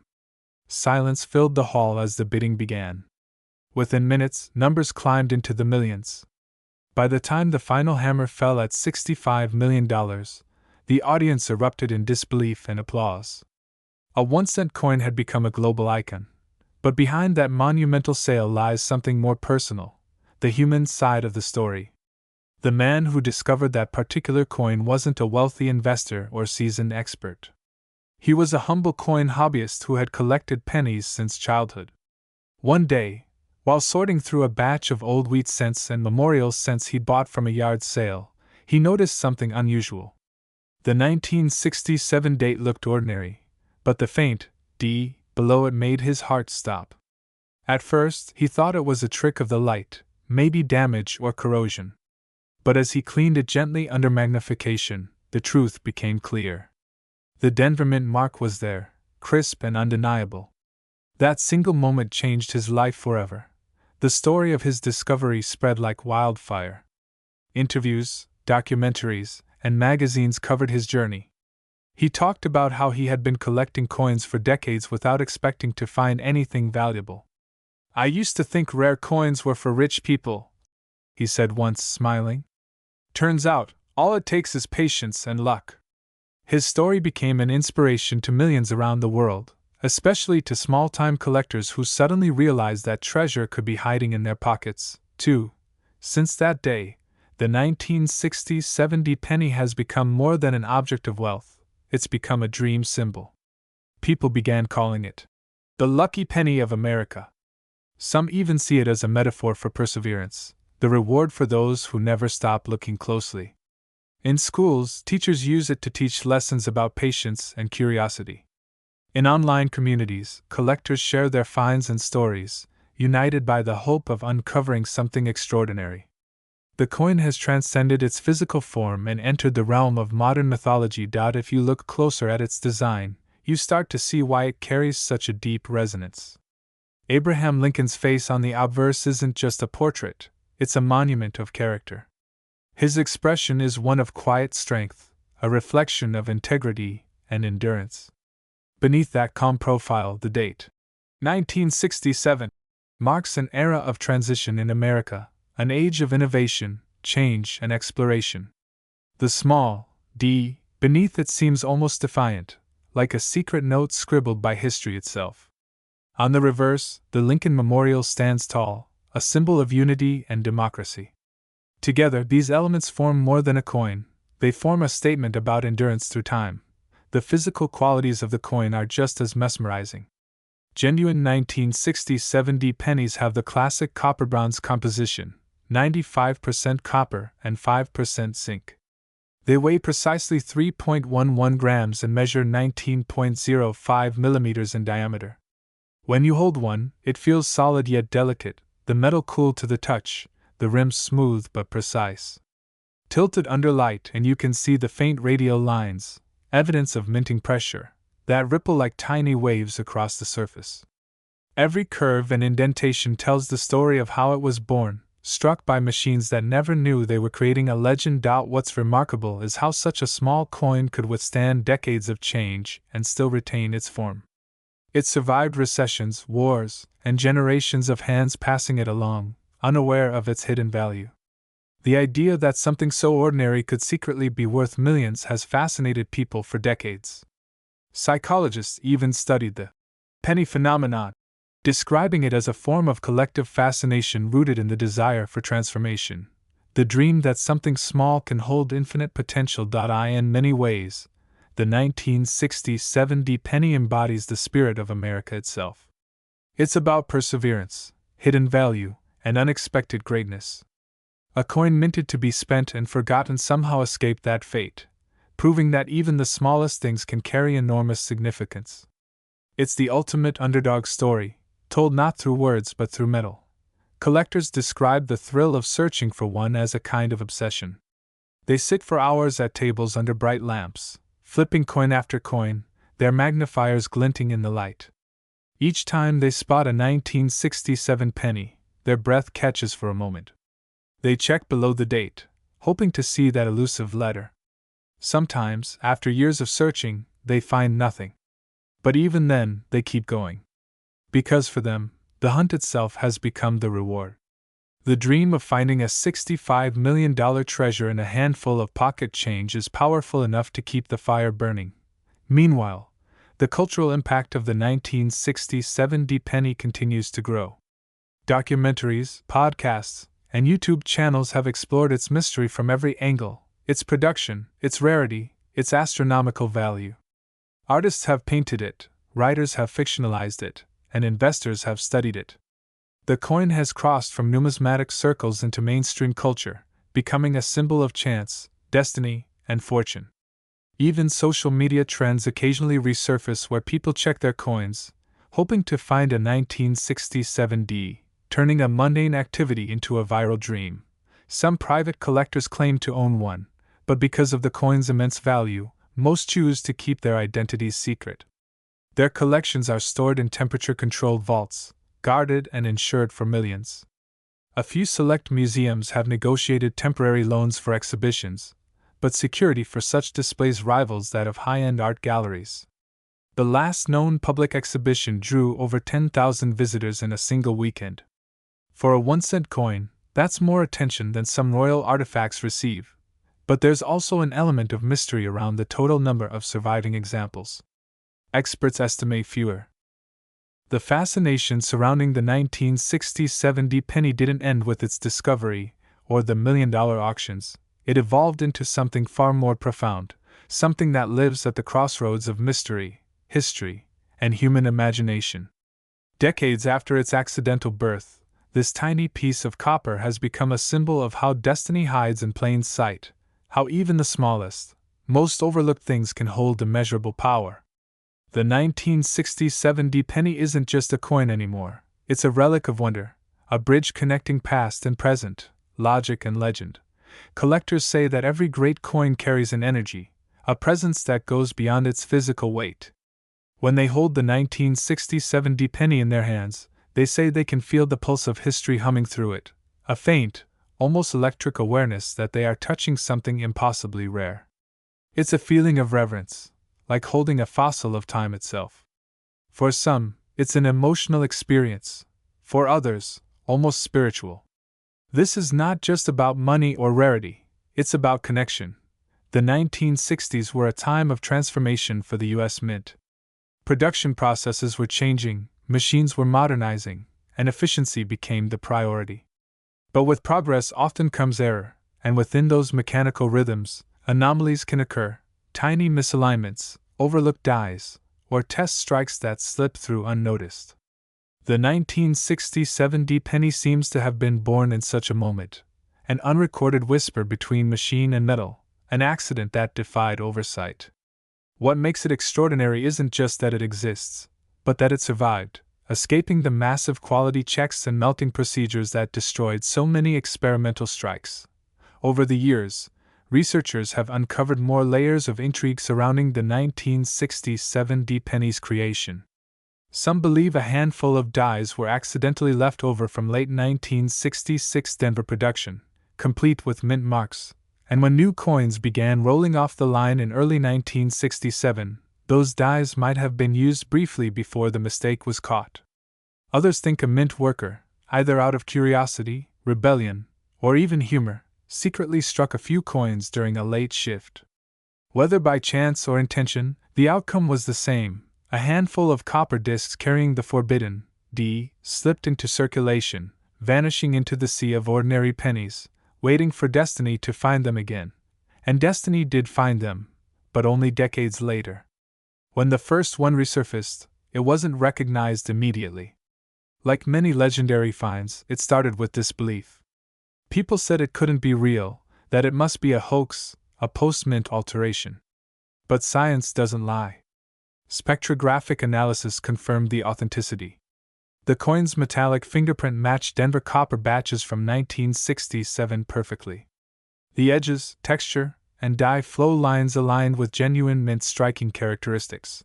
Silence filled the hall as the bidding began. Within minutes, numbers climbed into the millions. By the time the final hammer fell at $65 million, the audience erupted in disbelief and applause. A 1-cent coin had become a global icon. But behind that monumental sale lies something more personal, the human side of the story. The man who discovered that particular coin wasn't a wealthy investor or seasoned expert. He was a humble coin hobbyist who had collected pennies since childhood. One day, while sorting through a batch of old wheat cents and memorial cents he'd bought from a yard sale, he noticed something unusual. The 1967 date looked ordinary, but the faint D below it made his heart stop. At first, he thought it was a trick of the light, maybe damage or corrosion. But as he cleaned it gently under magnification, the truth became clear. The Denver Mint mark was there, crisp and undeniable. That single moment changed his life forever. The story of his discovery spread like wildfire. Interviews, documentaries, and magazines covered his journey. He talked about how he had been collecting coins for decades without expecting to find anything valuable. "I used to think rare coins were for rich people," he said once, smiling. "Turns out, all it takes is patience and luck." His story became an inspiration to millions around the world, especially to small-time collectors who suddenly realized that treasure could be hiding in their pockets, too. Since that day, the 1967 penny has become more than an object of wealth, it's become a dream symbol. People began calling it the lucky penny of America. Some even see it as a metaphor for perseverance, the reward for those who never stop looking closely. In schools, teachers use it to teach lessons about patience and curiosity. In online communities, collectors share their finds and stories, united by the hope of uncovering something extraordinary. The coin has transcended its physical form and entered the realm of modern mythology. If you look closer at its design, you start to see why it carries such a deep resonance. Abraham Lincoln's face on the obverse isn't just a portrait, it's a monument of character. His expression is one of quiet strength, a reflection of integrity and endurance. Beneath that calm profile, the date, 1967, marks an era of transition in America, an age of innovation, change, and exploration. The small d beneath it seems almost defiant, like a secret note scribbled by history itself. On the reverse, the Lincoln Memorial stands tall, a symbol of unity and democracy. Together, these elements form more than a coin, they form a statement about endurance through time. The physical qualities of the coin are just as mesmerizing. Genuine 1967 pennies have the classic copper-bronze composition, 95% copper and 5% zinc. They weigh precisely 3.11 grams and measure 19.05 millimeters in diameter. When you hold one, it feels solid yet delicate, the metal cool to the touch, the rim smooth but precise. Tilted under light and you can see the faint radial lines, evidence of minting pressure, that ripple like tiny waves across the surface. Every curve and indentation tells the story of how it was born, struck by machines that never knew they were creating a legend. What's remarkable is how such a small coin could withstand decades of change and still retain its form. It survived recessions, wars, and generations of hands passing it along, unaware of its hidden value. The idea that something so ordinary could secretly be worth millions has fascinated people for decades. Psychologists even studied the penny phenomenon, describing it as a form of collective fascination rooted in the desire for transformation, the dream that something small can hold infinite potential. In many ways, the 1967 penny embodies the spirit of America itself. It's about perseverance, hidden value, and unexpected greatness. A coin minted to be spent and forgotten somehow escaped that fate, proving that even the smallest things can carry enormous significance. It's the ultimate underdog story, told not through words but through metal. Collectors describe the thrill of searching for one as a kind of obsession. They sit for hours at tables under bright lamps, flipping coin after coin, their magnifiers glinting in the light. Each time they spot a 1967 penny, their breath catches for a moment. They check below the date, hoping to see that elusive letter. Sometimes, after years of searching, they find nothing. But even then, they keep going. Because for them, the hunt itself has become the reward. The dream of finding a $65 million treasure in a handful of pocket change is powerful enough to keep the fire burning. Meanwhile, the cultural impact of the 1967 penny continues to grow. Documentaries, podcasts, and YouTube channels have explored its mystery from every angle: its production, its rarity, its astronomical value. Artists have painted it, writers have fictionalized it, and investors have studied it. The coin has crossed from numismatic circles into mainstream culture, becoming a symbol of chance, destiny, and fortune. Even social media trends occasionally resurface where people check their coins, hoping to find a 1967 turning a mundane activity into a viral dream. Some private collectors claim to own one, but because of the coin's immense value, most choose to keep their identities secret. Their collections are stored in temperature-controlled vaults, guarded and insured for millions. A few select museums have negotiated temporary loans for exhibitions, but security for such displays rivals that of high-end art galleries. The last known public exhibition drew over 10,000 visitors in a single weekend. For a 1-cent coin, that's more attention than some royal artifacts receive, but there's also an element of mystery around the total number of surviving examples. Experts estimate fewer. The fascination surrounding the 1967 penny didn't end with its discovery or the million-dollar auctions. It evolved into something far more profound, something that lives at the crossroads of mystery, history, and human imagination. Decades after its accidental birth, this tiny piece of copper has become a symbol of how destiny hides in plain sight, how even the smallest, most overlooked things can hold immeasurable power. The 1967 penny isn't just a coin anymore, it's a relic of wonder, a bridge connecting past and present, logic and legend. Collectors say that every great coin carries an energy, a presence that goes beyond its physical weight. When they hold the 1967 penny in their hands, they say they can feel the pulse of history humming through it, a faint, almost electric awareness that they are touching something impossibly rare. It's a feeling of reverence, like holding a fossil of time itself. For some, it's an emotional experience; for others, almost spiritual. This is not just about money or rarity, it's about connection. The 1960s were a time of transformation for the U.S. Mint. Production processes were changing, machines were modernizing, and efficiency became the priority. But with progress often comes error, and within those mechanical rhythms, anomalies can occur: tiny misalignments, overlooked dies, or test strikes that slip through unnoticed. The 1967 penny seems to have been born in such a moment, an unrecorded whisper between machine and metal, an accident that defied oversight. What makes it extraordinary isn't just that it exists, but that it survived, escaping the massive quality checks and melting procedures that destroyed so many experimental strikes. Over the years, researchers have uncovered more layers of intrigue surrounding the 1967 penny's creation. Some believe a handful of dies were accidentally left over from late 1966 Denver production, complete with mint marks, and when new coins began rolling off the line in early 1967, those dies might have been used briefly before the mistake was caught. Others think a mint worker, either out of curiosity, rebellion, or even humor, secretly struck a few coins during a late shift. Whether by chance or intention, the outcome was the same: a handful of copper discs carrying the forbidden D slipped into circulation, vanishing into the sea of ordinary pennies, waiting for destiny to find them again. And destiny did find them, but only decades later. When the first one resurfaced, it wasn't recognized immediately. Like many legendary finds, it started with disbelief. People said it couldn't be real, that it must be a hoax, a post-mint alteration. But science doesn't lie. Spectrographic analysis confirmed the authenticity. The coin's metallic fingerprint matched Denver copper batches from 1967 perfectly. The edges, texture, and die flow lines aligned with genuine mint's striking characteristics.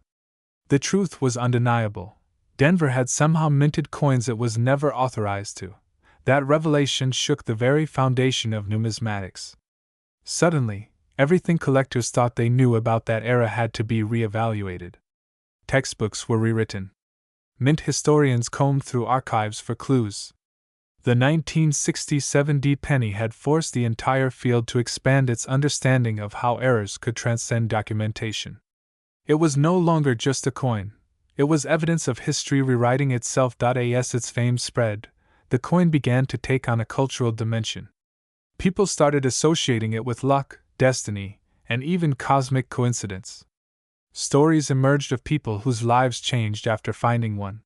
The truth was undeniable. Denver had somehow minted coins it was never authorized to. That revelation shook the very foundation of numismatics. Suddenly, everything collectors thought they knew about that era had to be re-evaluated. Textbooks were rewritten. Mint historians combed through archives for clues. The 1967 penny had forced the entire field to expand its understanding of how errors could transcend documentation. It was no longer just a coin. It was evidence of history rewriting itself. As its fame spread, the coin began to take on a cultural dimension. People started associating it with luck, destiny, and even cosmic coincidence. Stories emerged of people whose lives changed after finding one.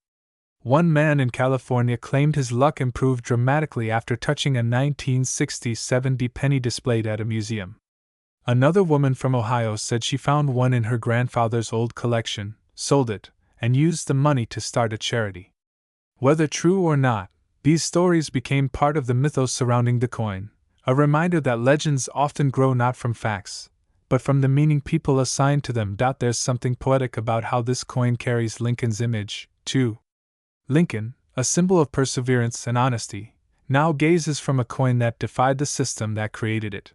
One man in California claimed his luck improved dramatically after touching a 1967 penny displayed at a museum. Another woman from Ohio said she found one in her grandfather's old collection, sold it, and used the money to start a charity. Whether true or not, these stories became part of the mythos surrounding the coin, a reminder that legends often grow not from facts, but from the meaning people assign to them. There's something poetic about how this coin carries Lincoln's image, too. Lincoln, a symbol of perseverance and honesty, now gazes from a coin that defied the system that created it.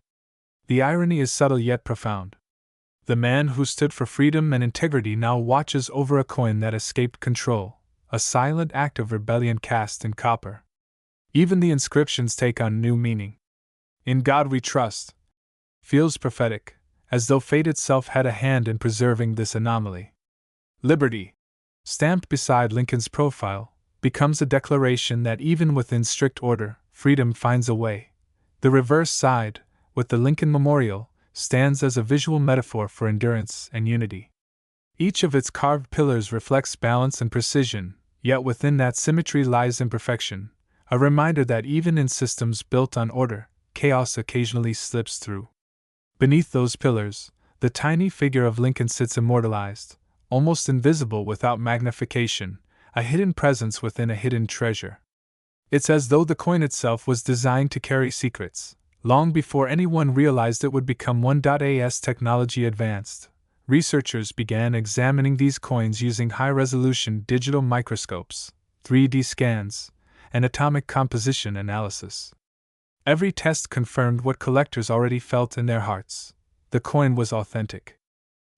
The irony is subtle yet profound. The man who stood for freedom and integrity now watches over a coin that escaped control, a silent act of rebellion cast in copper. Even the inscriptions take on new meaning. "In God we trust" feels prophetic, as though fate itself had a hand in preserving this anomaly. "Liberty," stamped beside Lincoln's profile, becomes a declaration that even within strict order, freedom finds a way. The reverse side, with the Lincoln Memorial, stands as a visual metaphor for endurance and unity. Each of its carved pillars reflects balance and precision, yet within that symmetry lies imperfection, a reminder that even in systems built on order, chaos occasionally slips through. Beneath those pillars, the tiny figure of Lincoln sits immortalized, almost invisible without magnification, a hidden presence within a hidden treasure. It's as though the coin itself was designed to carry secrets, long before anyone realized it would become one. As technology advanced, researchers began examining these coins using high-resolution digital microscopes, 3D scans, and atomic composition analysis. Every test confirmed what collectors already felt in their hearts: the coin was authentic.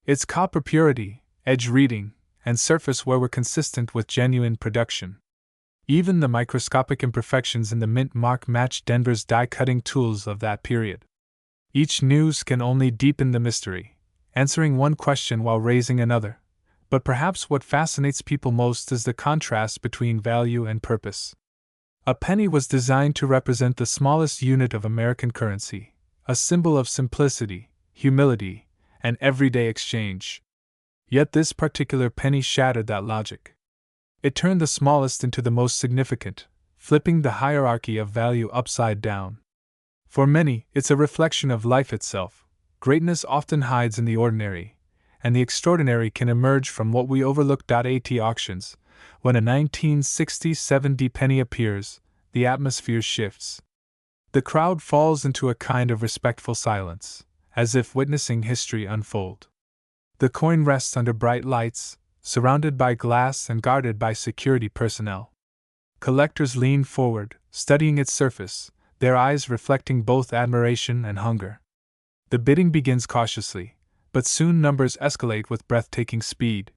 Its copper purity, edge reading, and surface wear were consistent with genuine production. Even the microscopic imperfections in the mint mark matched Denver's die-cutting tools of that period. Each news can only deepen the mystery, answering one question while raising another. But perhaps what fascinates people most is the contrast between value and purpose. A penny was designed to represent the smallest unit of American currency, a symbol of simplicity, humility, and everyday exchange. Yet this particular penny shattered that logic. It turned the smallest into the most significant, flipping the hierarchy of value upside down. For many, it's a reflection of life itself. Greatness often hides in the ordinary, and the extraordinary can emerge from what we overlook. At auctions, when a 1967 penny appears, the atmosphere shifts. The crowd falls into a kind of respectful silence, as if witnessing history unfold. The coin rests under bright lights, surrounded by glass and guarded by security personnel. Collectors lean forward, studying its surface, their eyes reflecting both admiration and hunger. The bidding begins cautiously, but soon numbers escalate with breathtaking speed.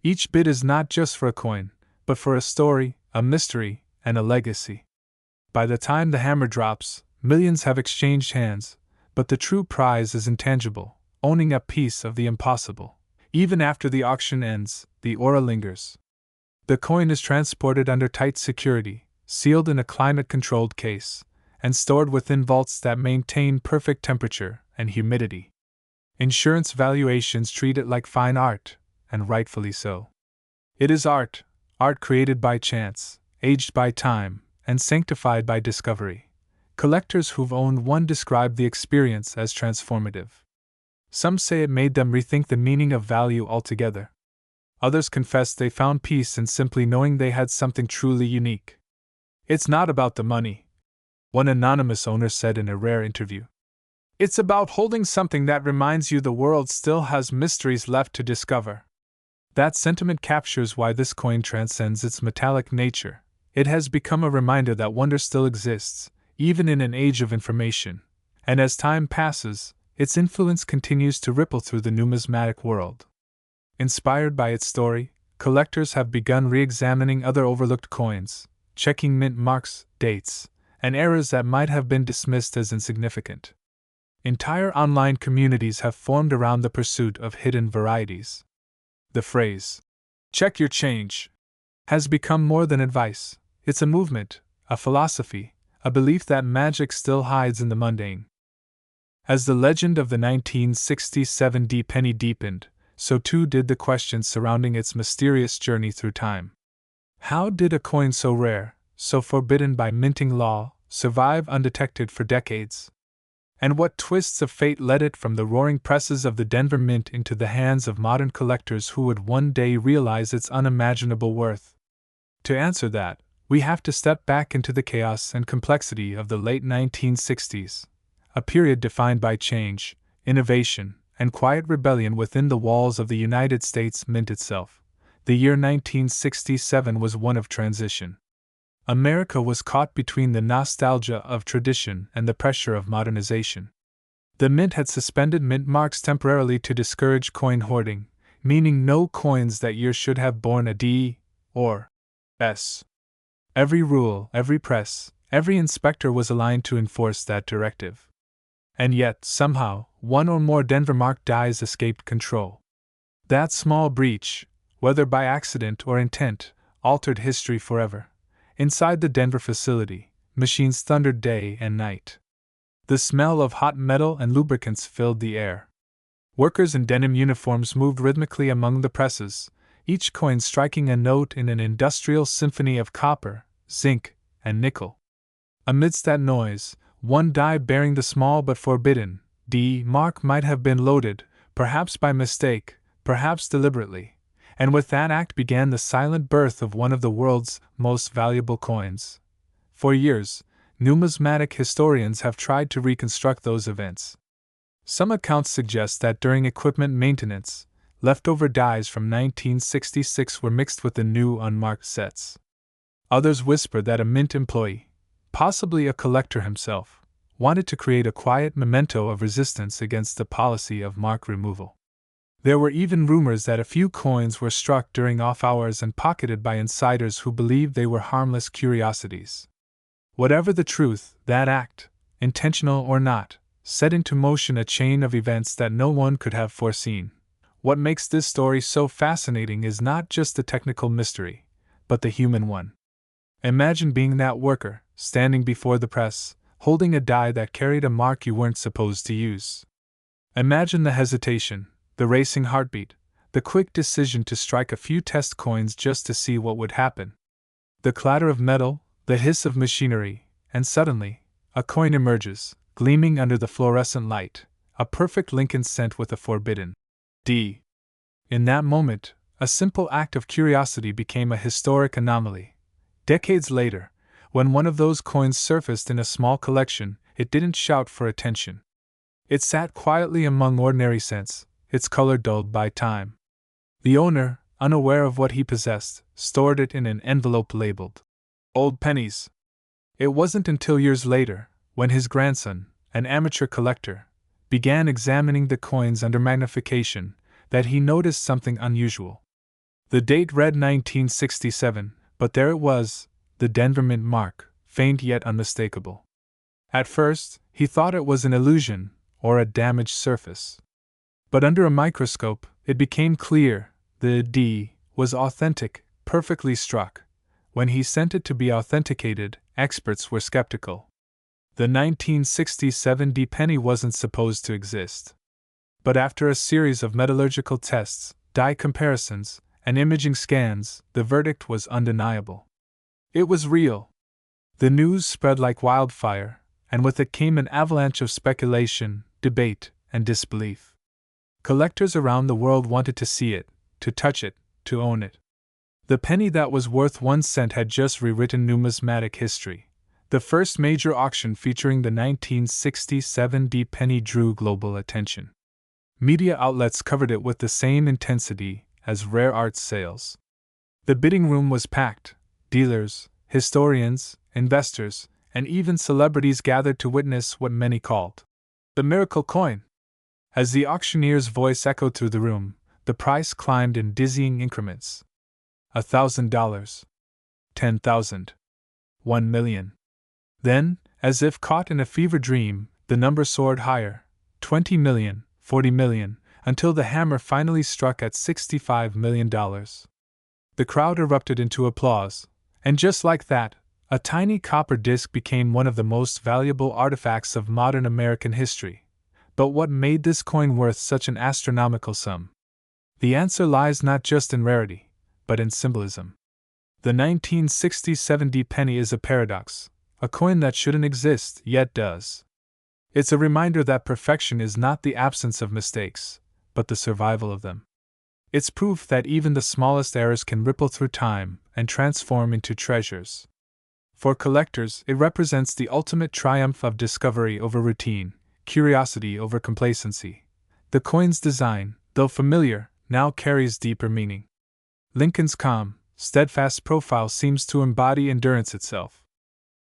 Each bid is not just for a coin, but for a story, a mystery, and a legacy. By the time the hammer drops, millions have exchanged hands, but the true prize is intangible, owning a piece of the impossible. Even after the auction ends, the aura lingers. The coin is transported under tight security, sealed in a climate-controlled case, and stored within vaults that maintain perfect temperature and humidity. Insurance valuations treat it like fine art, and rightfully so. It is art, art created by chance, aged by time, and sanctified by discovery. Collectors who've owned one describe the experience as transformative. Some say it made them rethink the meaning of value altogether. Others confess they found peace in simply knowing they had something truly unique. "It's not about the money," one anonymous owner said in a rare interview. "It's about holding something that reminds you the world still has mysteries left to discover." That sentiment captures why this coin transcends its metallic nature. It has become a reminder that wonder still exists, even in an age of information. And as time passes, its influence continues to ripple through the numismatic world. Inspired by its story, collectors have begun re-examining other overlooked coins, checking mint marks, dates, and eras that might have been dismissed as insignificant. Entire online communities have formed around the pursuit of hidden varieties. The phrase, "check your change," has become more than advice. It's a movement, a philosophy, a belief that magic still hides in the mundane. As the legend of the 1967 penny deepened, so too did the questions surrounding its mysterious journey through time. How did a coin so rare, so forbidden by minting law, survive undetected for decades? And what twists of fate led it from the roaring presses of the Denver Mint into the hands of modern collectors who would one day realize its unimaginable worth? To answer that, we have to step back into the chaos and complexity of the late 1960s, a period defined by change, innovation, and quiet rebellion within the walls of the United States Mint itself. The year 1967 was one of transition. America was caught between the nostalgia of tradition and the pressure of modernization. The Mint had suspended mint marks temporarily to discourage coin hoarding, meaning no coins that year should have borne a D or S. Every rule, every press, every inspector was aligned to enforce that directive. And yet, somehow, one or more Denver mark dies escaped control. That small breach, whether by accident or intent, altered history forever. Inside the Denver facility, machines thundered day and night. The smell of hot metal and lubricants filled the air. Workers in denim uniforms moved rhythmically among the presses, each coin striking a note in an industrial symphony of copper, zinc, and nickel. Amidst that noise, one die bearing the small but forbidden D mark might have been loaded, perhaps by mistake, perhaps deliberately. And with that act began the silent birth of one of the world's most valuable coins. For years, numismatic historians have tried to reconstruct those events. Some accounts suggest that during equipment maintenance, leftover dies from 1966 were mixed with the new unmarked sets. Others whisper that a mint employee, possibly a collector himself, wanted to create a quiet memento of resistance against the policy of mark removal. There were even rumors that a few coins were struck during off hours and pocketed by insiders who believed they were harmless curiosities. Whatever the truth, that act, intentional or not, set into motion a chain of events that no one could have foreseen. What makes this story so fascinating is not just the technical mystery, but the human one. Imagine being that worker, standing before the press, holding a die that carried a mark you weren't supposed to use. Imagine the hesitation, the racing heartbeat, the quick decision to strike a few test coins just to see what would happen. The clatter of metal, the hiss of machinery, and suddenly, a coin emerges, gleaming under the fluorescent light, a perfect Lincoln cent with a forbidden D. In that moment, a simple act of curiosity became a historic anomaly. Decades later, when one of those coins surfaced in a small collection, it didn't shout for attention. It sat quietly among ordinary cents, its color dulled by time. The owner, unaware of what he possessed, stored it in an envelope labeled Old Pennies. It wasn't until years later, when his grandson, an amateur collector, began examining the coins under magnification, that he noticed something unusual. The date read 1967, but there it was, the Denver Mint mark, faint yet unmistakable. At first, he thought it was an illusion, or a damaged surface. But under a microscope, it became clear the D was authentic, perfectly struck. When he sent it to be authenticated, experts were skeptical. The 1967 penny wasn't supposed to exist. But after a series of metallurgical tests, die comparisons, and imaging scans, the verdict was undeniable. It was real. The news spread like wildfire, and with it came an avalanche of speculation, debate, and disbelief. Collectors around the world wanted to see it, to touch it, to own it. The penny that was worth 1 cent had just rewritten numismatic history. The first major auction featuring the 1967 penny drew global attention. Media outlets covered it with the same intensity as rare art sales. The bidding room was packed. Dealers, historians, investors, and even celebrities gathered to witness what many called the miracle coin. As the auctioneer's voice echoed through the room, the price climbed in dizzying increments. $1,000, 10,000, 1,000,000. Then, as if caught in a fever dream, the number soared higher, 20 million, 40 million, until the hammer finally struck at $65 million. The crowd erupted into applause, and just like that, a tiny copper disc became one of the most valuable artifacts of modern American history. But what made this coin worth such an astronomical sum? The answer lies not just in rarity, but in symbolism. The 1967 penny is a paradox, a coin that shouldn't exist, yet does. It's a reminder that perfection is not the absence of mistakes, but the survival of them. It's proof that even the smallest errors can ripple through time and transform into treasures. For collectors, it represents the ultimate triumph of discovery over routine, curiosity over complacency. The coin's design, though familiar, now carries deeper meaning. Lincoln's calm, steadfast profile seems to embody endurance itself.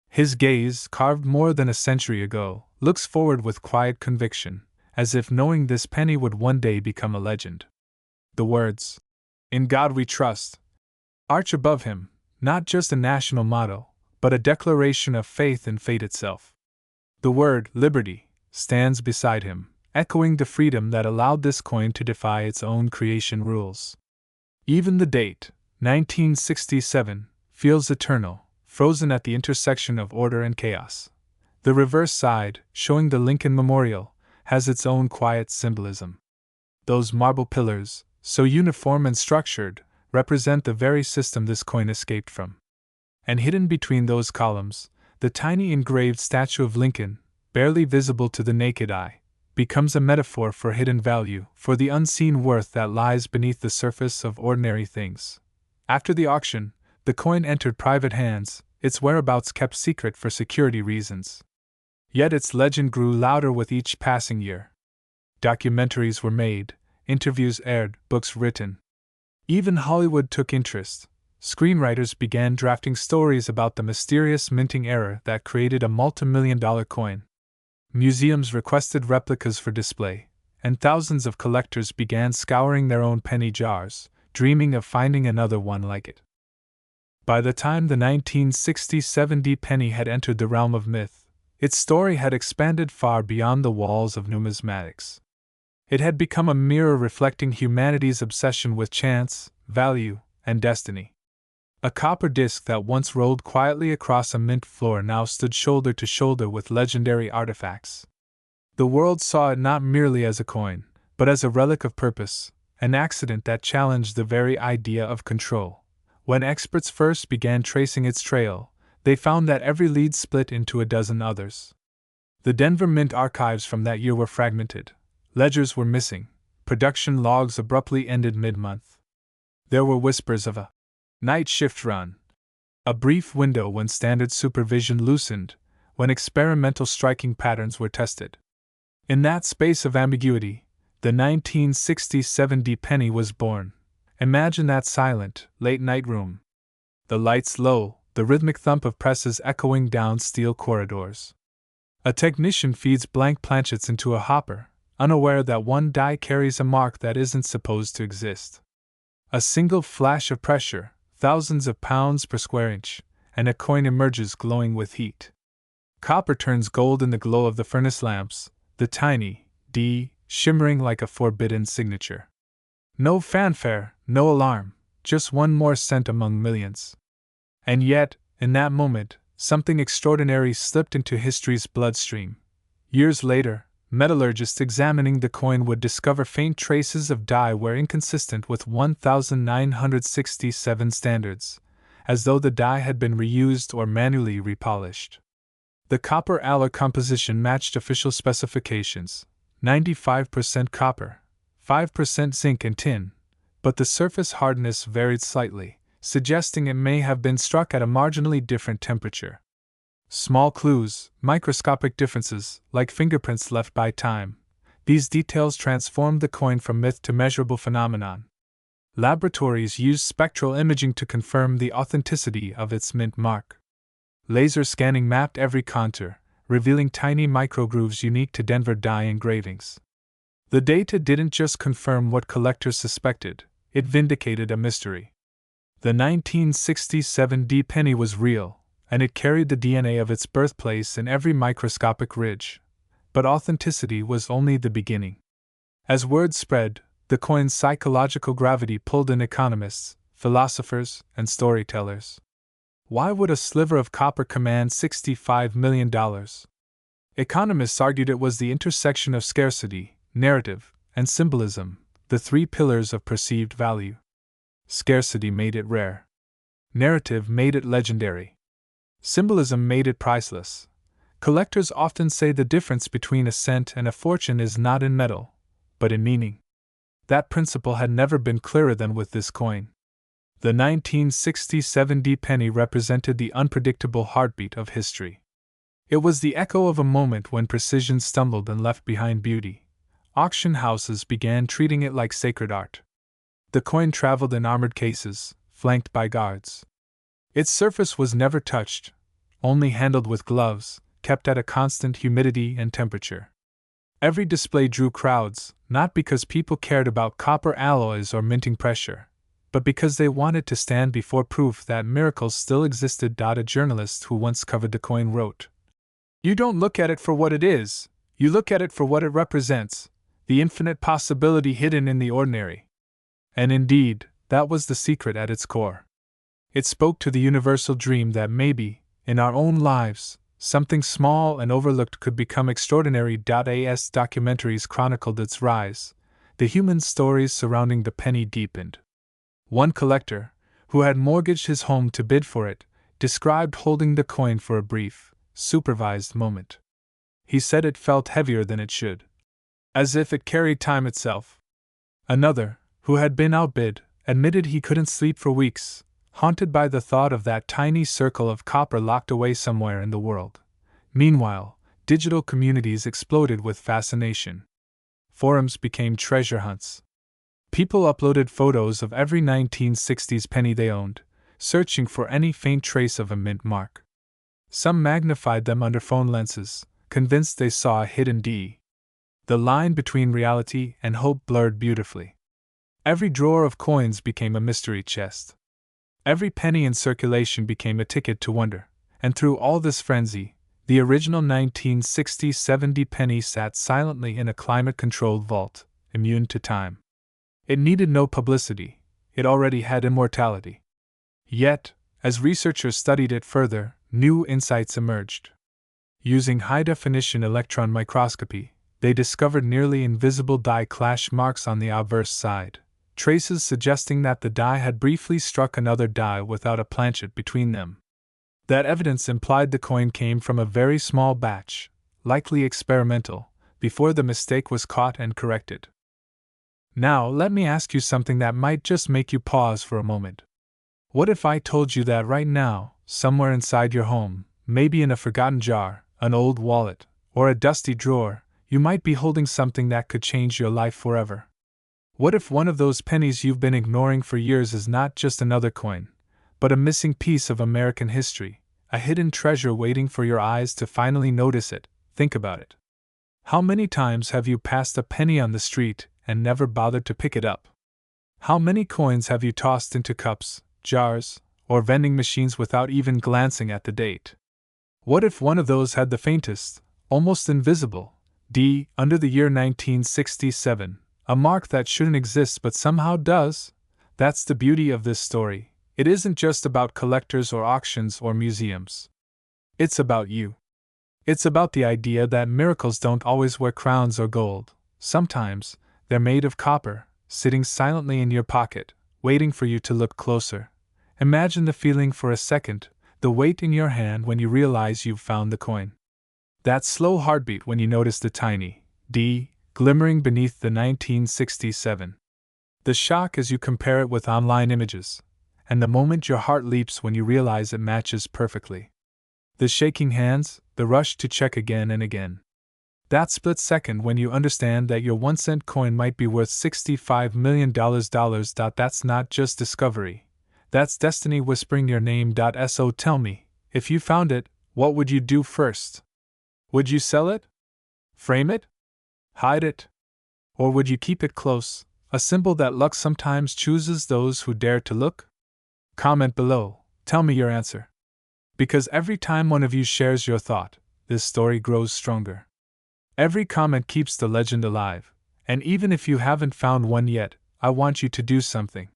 His gaze, carved more than a century ago, looks forward with quiet conviction, as if knowing this penny would one day become a legend. The words, "In God we trust," arch above him, not just a national motto, but a declaration of faith in fate itself. The word, liberty, stands beside him, echoing the freedom that allowed this coin to defy its own creation rules. Even the date, 1967, feels eternal, frozen at the intersection of order and chaos. The reverse side, showing the Lincoln Memorial, has its own quiet symbolism. Those marble pillars, so uniform and structured, represent the very system this coin escaped from. And hidden between those columns, the tiny engraved statue of Lincoln, barely visible to the naked eye, becomes a metaphor for hidden value, for the unseen worth that lies beneath the surface of ordinary things. After the auction, the coin entered private hands, its whereabouts kept secret for security reasons. Yet its legend grew louder with each passing year. Documentaries were made, interviews aired, books written. Even Hollywood took interest. Screenwriters began drafting stories about the mysterious minting error that created a multi-million-dollar coin. Museums requested replicas for display, and thousands of collectors began scouring their own penny jars, dreaming of finding another one like it. By the time the 1967 penny had entered the realm of myth, its story had expanded far beyond the walls of numismatics. It had become a mirror reflecting humanity's obsession with chance, value, and destiny. A copper disc that once rolled quietly across a mint floor now stood shoulder to shoulder with legendary artifacts. The world saw it not merely as a coin, but as a relic of purpose, an accident that challenged the very idea of control. When experts first began tracing its trail, they found that every lead split into a dozen others. The Denver Mint archives from that year were fragmented. Ledgers were missing. Production logs abruptly ended mid-month. There were whispers of a night shift run, a brief window when standard supervision loosened, when experimental striking patterns were tested. In that space of ambiguity, the 1967 penny was born. Imagine that silent, late-night room. The lights low, the rhythmic thump of presses echoing down steel corridors. A technician feeds blank planchets into a hopper, unaware that one die carries a mark that isn't supposed to exist. A single flash of pressure, thousands of pounds per square inch, and a coin emerges glowing with heat. Copper turns gold in the glow of the furnace lamps, the tiny D shimmering like a forbidden signature. No fanfare, no alarm, just one more cent among millions. And yet, in that moment, something extraordinary slipped into history's bloodstream. Years later, metallurgists examining the coin would discover faint traces of dye were inconsistent with 1967 standards, as though the die had been reused or manually repolished. The copper alloy composition matched official specifications, 95% copper, 5% zinc and tin, but the surface hardness varied slightly, suggesting it may have been struck at a marginally different temperature. Small clues, microscopic differences, like fingerprints left by time. These details transformed the coin from myth to measurable phenomenon. Laboratories used spectral imaging to confirm the authenticity of its mint mark. Laser scanning mapped every contour, revealing tiny microgrooves unique to Denver die engravings. The data didn't just confirm what collectors suspected, it vindicated a mystery. The 1967 D penny was real, and it carried the DNA of its birthplace in every microscopic ridge. But authenticity was only the beginning. As word spread, the coin's psychological gravity pulled in economists, philosophers, and storytellers. Why would a sliver of copper command $65 million? Economists argued it was the intersection of scarcity, narrative, and symbolism, the three pillars of perceived value. Scarcity made it rare. Narrative made it legendary. Symbolism made it priceless. Collectors often say the difference between a cent and a fortune is not in metal, but in meaning. That principle had never been clearer than with this coin. The 1967 D penny represented the unpredictable heartbeat of history. It was the echo of a moment when precision stumbled and left behind beauty. Auction houses began treating it like sacred art. The coin traveled in armored cases, flanked by guards. Its surface was never touched, only handled with gloves, kept at a constant humidity and temperature. Every display drew crowds, not because people cared about copper alloys or minting pressure, but because they wanted to stand before proof that miracles still existed. A journalist who once covered the coin wrote, "You don't look at it for what it is, you look at it for what it represents, the infinite possibility hidden in the ordinary." And indeed, that was the secret at its core. It spoke to the universal dream that maybe, in our own lives, something small and overlooked could become extraordinary. As documentaries chronicled its rise, the human stories surrounding the penny deepened. One collector, who had mortgaged his home to bid for it, described holding the coin for a brief, supervised moment. He said it felt heavier than it should, as if it carried time itself. Another, who had been outbid, admitted he couldn't sleep for weeks, haunted by the thought of that tiny circle of copper locked away somewhere in the world. Meanwhile, digital communities exploded with fascination. Forums became treasure hunts. People uploaded photos of every 1960s penny they owned, searching for any faint trace of a mint mark. Some magnified them under phone lenses, convinced they saw a hidden D. The line between reality and hope blurred beautifully. Every drawer of coins became a mystery chest. Every penny in circulation became a ticket to wonder, and through all this frenzy, the original 1967 D penny sat silently in a climate-controlled vault, immune to time. It needed no publicity, it already had immortality. Yet, as researchers studied it further, new insights emerged. Using high-definition electron microscopy, they discovered nearly invisible die clash marks on the obverse side, traces suggesting that the die had briefly struck another die without a planchet between them. That evidence implied the coin came from a very small batch, likely experimental, before the mistake was caught and corrected. Now, let me ask you something that might just make you pause for a moment. What if I told you that right now, somewhere inside your home, maybe in a forgotten jar, an old wallet, or a dusty drawer, you might be holding something that could change your life forever? What if one of those pennies you've been ignoring for years is not just another coin, but a missing piece of American history, a hidden treasure waiting for your eyes to finally notice it? Think about it. How many times have you passed a penny on the street and never bothered to pick it up? How many coins have you tossed into cups, jars, or vending machines without even glancing at the date? What if one of those had the faintest, almost invisible, D under the year 1967, a mark that shouldn't exist but somehow does? That's the beauty of this story. It isn't just about collectors or auctions or museums. It's about you. It's about the idea that miracles don't always wear crowns or gold. Sometimes, they're made of copper, sitting silently in your pocket, waiting for you to look closer. Imagine the feeling for a second, the weight in your hand when you realize you've found the coin. That slow heartbeat when you notice the tiny D glimmering beneath the 1967. The shock as you compare it with online images, and the moment your heart leaps when you realize it matches perfectly. The shaking hands, the rush to check again and again. That split second when you understand that your 1-cent coin might be worth $65 million. That's not just discovery. That's destiny whispering your name. So tell me, if you found it, what would you do first? Would you sell it? Frame it? Hide it? Or would you keep it close, a symbol that luck sometimes chooses those who dare to look? Comment below, tell me your answer. Because every time one of you shares your thought, this story grows stronger. Every comment keeps the legend alive, and even if you haven't found one yet, I want you to do something.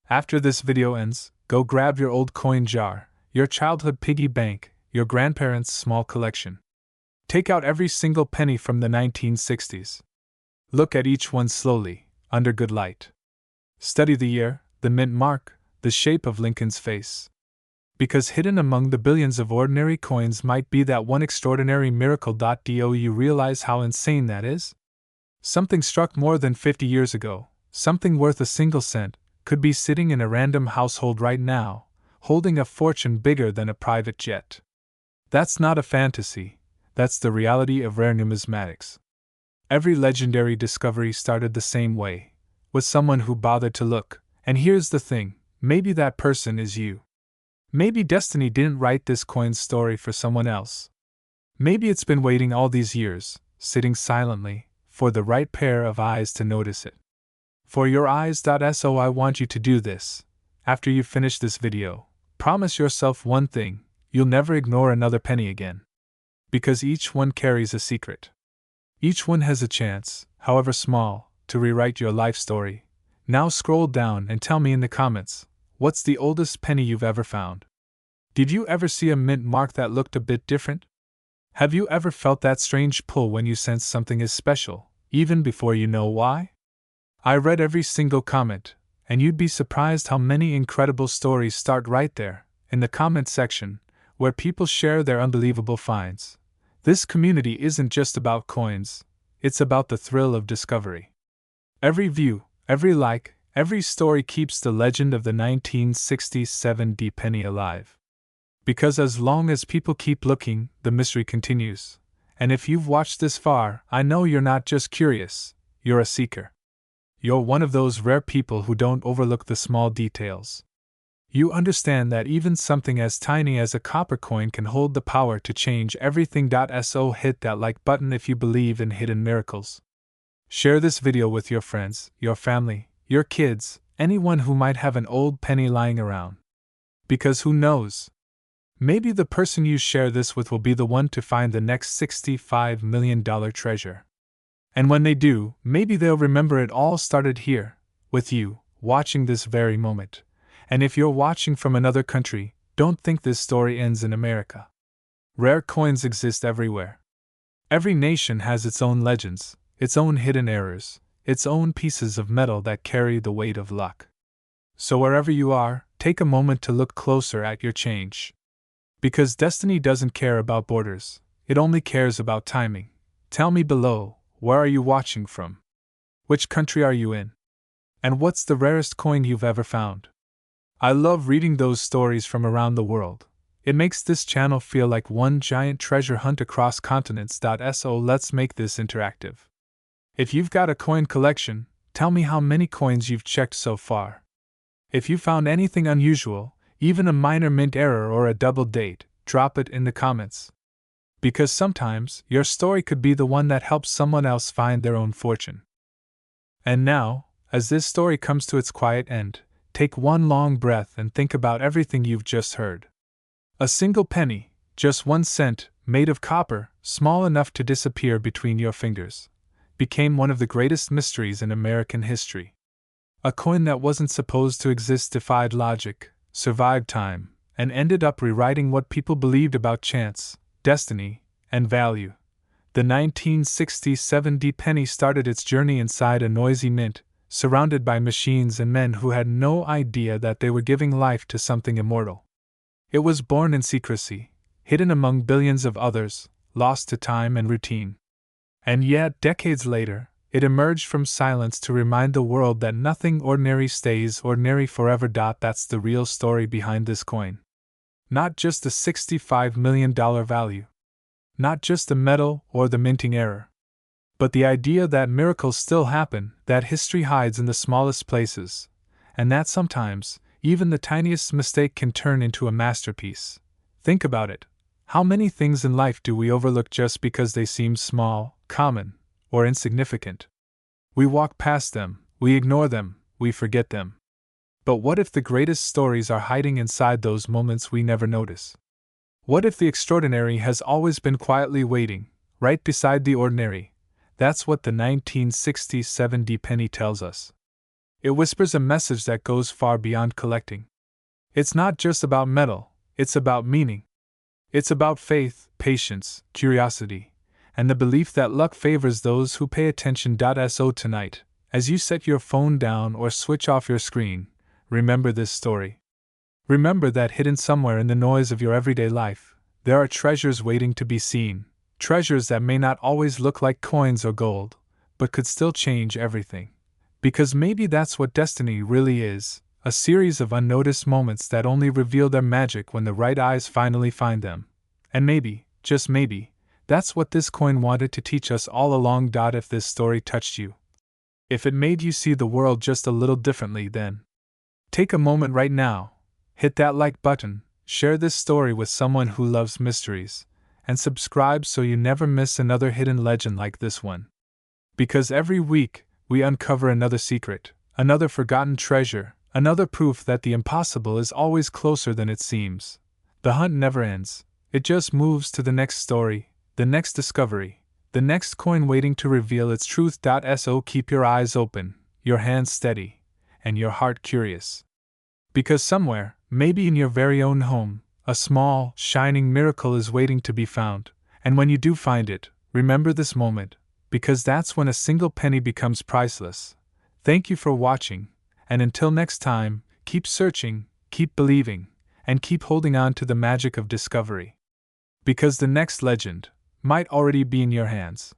After this video ends, go grab your old coin jar, your childhood piggy bank, your grandparents' small collection. Take out every single penny from the 1960s. Look at each one slowly, under good light. Study the year, the mint mark, the shape of Lincoln's face. Because hidden among the billions of ordinary coins might be that one extraordinary miracle. Do you realize how insane that is? Something struck more than 50 years ago, something worth a single cent, could be sitting in a random household right now, holding a fortune bigger than a private jet. That's not a fantasy, that's the reality of rare numismatics. Every legendary discovery started the same way, with someone who bothered to look, and here's the thing, maybe that person is you. Maybe destiny didn't write this coin's story for someone else. Maybe it's been waiting all these years, sitting silently, for the right pair of eyes to notice it. For your eyes. So I want you to do this. After you finish this video, promise yourself one thing, you'll never ignore another penny again. Because each one carries a secret. Each one has a chance, however small, to rewrite your life story. Now scroll down and tell me in the comments, what's the oldest penny you've ever found? Did you ever see a mint mark that looked a bit different? Have you ever felt that strange pull when you sense something is special, even before you know why? I read every single comment, and you'd be surprised how many incredible stories start right there, in the comment section, where people share their unbelievable finds. This community isn't just about coins, it's about the thrill of discovery. Every view, every like, every story keeps the legend of the 1967 penny alive. Because as long as people keep looking, the mystery continues. And if you've watched this far, I know you're not just curious, you're a seeker. You're one of those rare people who don't overlook the small details. You understand that even something as tiny as a copper coin can hold the power to change everything. So hit that like button if you believe in hidden miracles. Share this video with your friends, your family, your kids, anyone who might have an old penny lying around. Because who knows? Maybe the person you share this with will be the one to find the next $65 million treasure. And when they do, maybe they'll remember it all started here, with you, watching this very moment. And if you're watching from another country, don't think this story ends in America. Rare coins exist everywhere. Every nation has its own legends, its own hidden errors, its own pieces of metal that carry the weight of luck. So wherever you are, take a moment to look closer at your change. Because destiny doesn't care about borders, it only cares about timing. Tell me below, where are you watching from? Which country are you in? And what's the rarest coin you've ever found? I love reading those stories from around the world. It makes this channel feel like one giant treasure hunt across continents. So let's make this interactive. If you've got a coin collection, tell me how many coins you've checked so far. If you found anything unusual, even a minor mint error or a double date, drop it in the comments. Because sometimes, your story could be the one that helps someone else find their own fortune. And now, as this story comes to its quiet end, take one long breath and think about everything you've just heard. A single penny, just 1 cent, made of copper, small enough to disappear between your fingers, became one of the greatest mysteries in American history. A coin that wasn't supposed to exist defied logic, survived time, and ended up rewriting what people believed about chance, destiny, and value. The 1967 penny started its journey inside a noisy mint, surrounded by machines and men who had no idea that they were giving life to something immortal. It was born in secrecy, hidden among billions of others, lost to time and routine. And yet, decades later, it emerged from silence to remind the world that nothing ordinary stays ordinary forever. That's the real story behind this coin. Not just the $65 million value. Not just the metal or the minting error. But the idea that miracles still happen, that history hides in the smallest places, and that sometimes, even the tiniest mistake can turn into a masterpiece. Think about it. How many things in life do we overlook just because they seem small, common, or insignificant? We walk past them, we ignore them, we forget them. But what if the greatest stories are hiding inside those moments we never notice? What if the extraordinary has always been quietly waiting, right beside the ordinary? That's what the 1967 penny tells us. It whispers a message that goes far beyond collecting. It's not just about metal, it's about meaning. It's about faith, patience, curiosity, and the belief that luck favors those who pay attention. So tonight, as you set your phone down or switch off your screen, remember this story. Remember that hidden somewhere in the noise of your everyday life, there are treasures waiting to be seen. Treasures that may not always look like coins or gold, but could still change everything. Because maybe that's what destiny really is, a series of unnoticed moments that only reveal their magic when the right eyes finally find them. And maybe, just maybe, that's what this coin wanted to teach us all along. If this story touched you, if it made you see the world just a little differently, then take a moment right now, hit that like button, share this story with someone who loves mysteries, and subscribe so you never miss another hidden legend like this one. Because every week, we uncover another secret, another forgotten treasure, another proof that the impossible is always closer than it seems. The hunt never ends, it just moves to the next story, the next discovery, the next coin waiting to reveal its truth. So keep your eyes open, your hands steady, and your heart curious. Because somewhere, maybe in your very own home, a small, shining miracle is waiting to be found, and when you do find it, remember this moment, because that's when a single penny becomes priceless. Thank you for watching, and until next time, keep searching, keep believing, and keep holding on to the magic of discovery. Because the next legend might already be in your hands.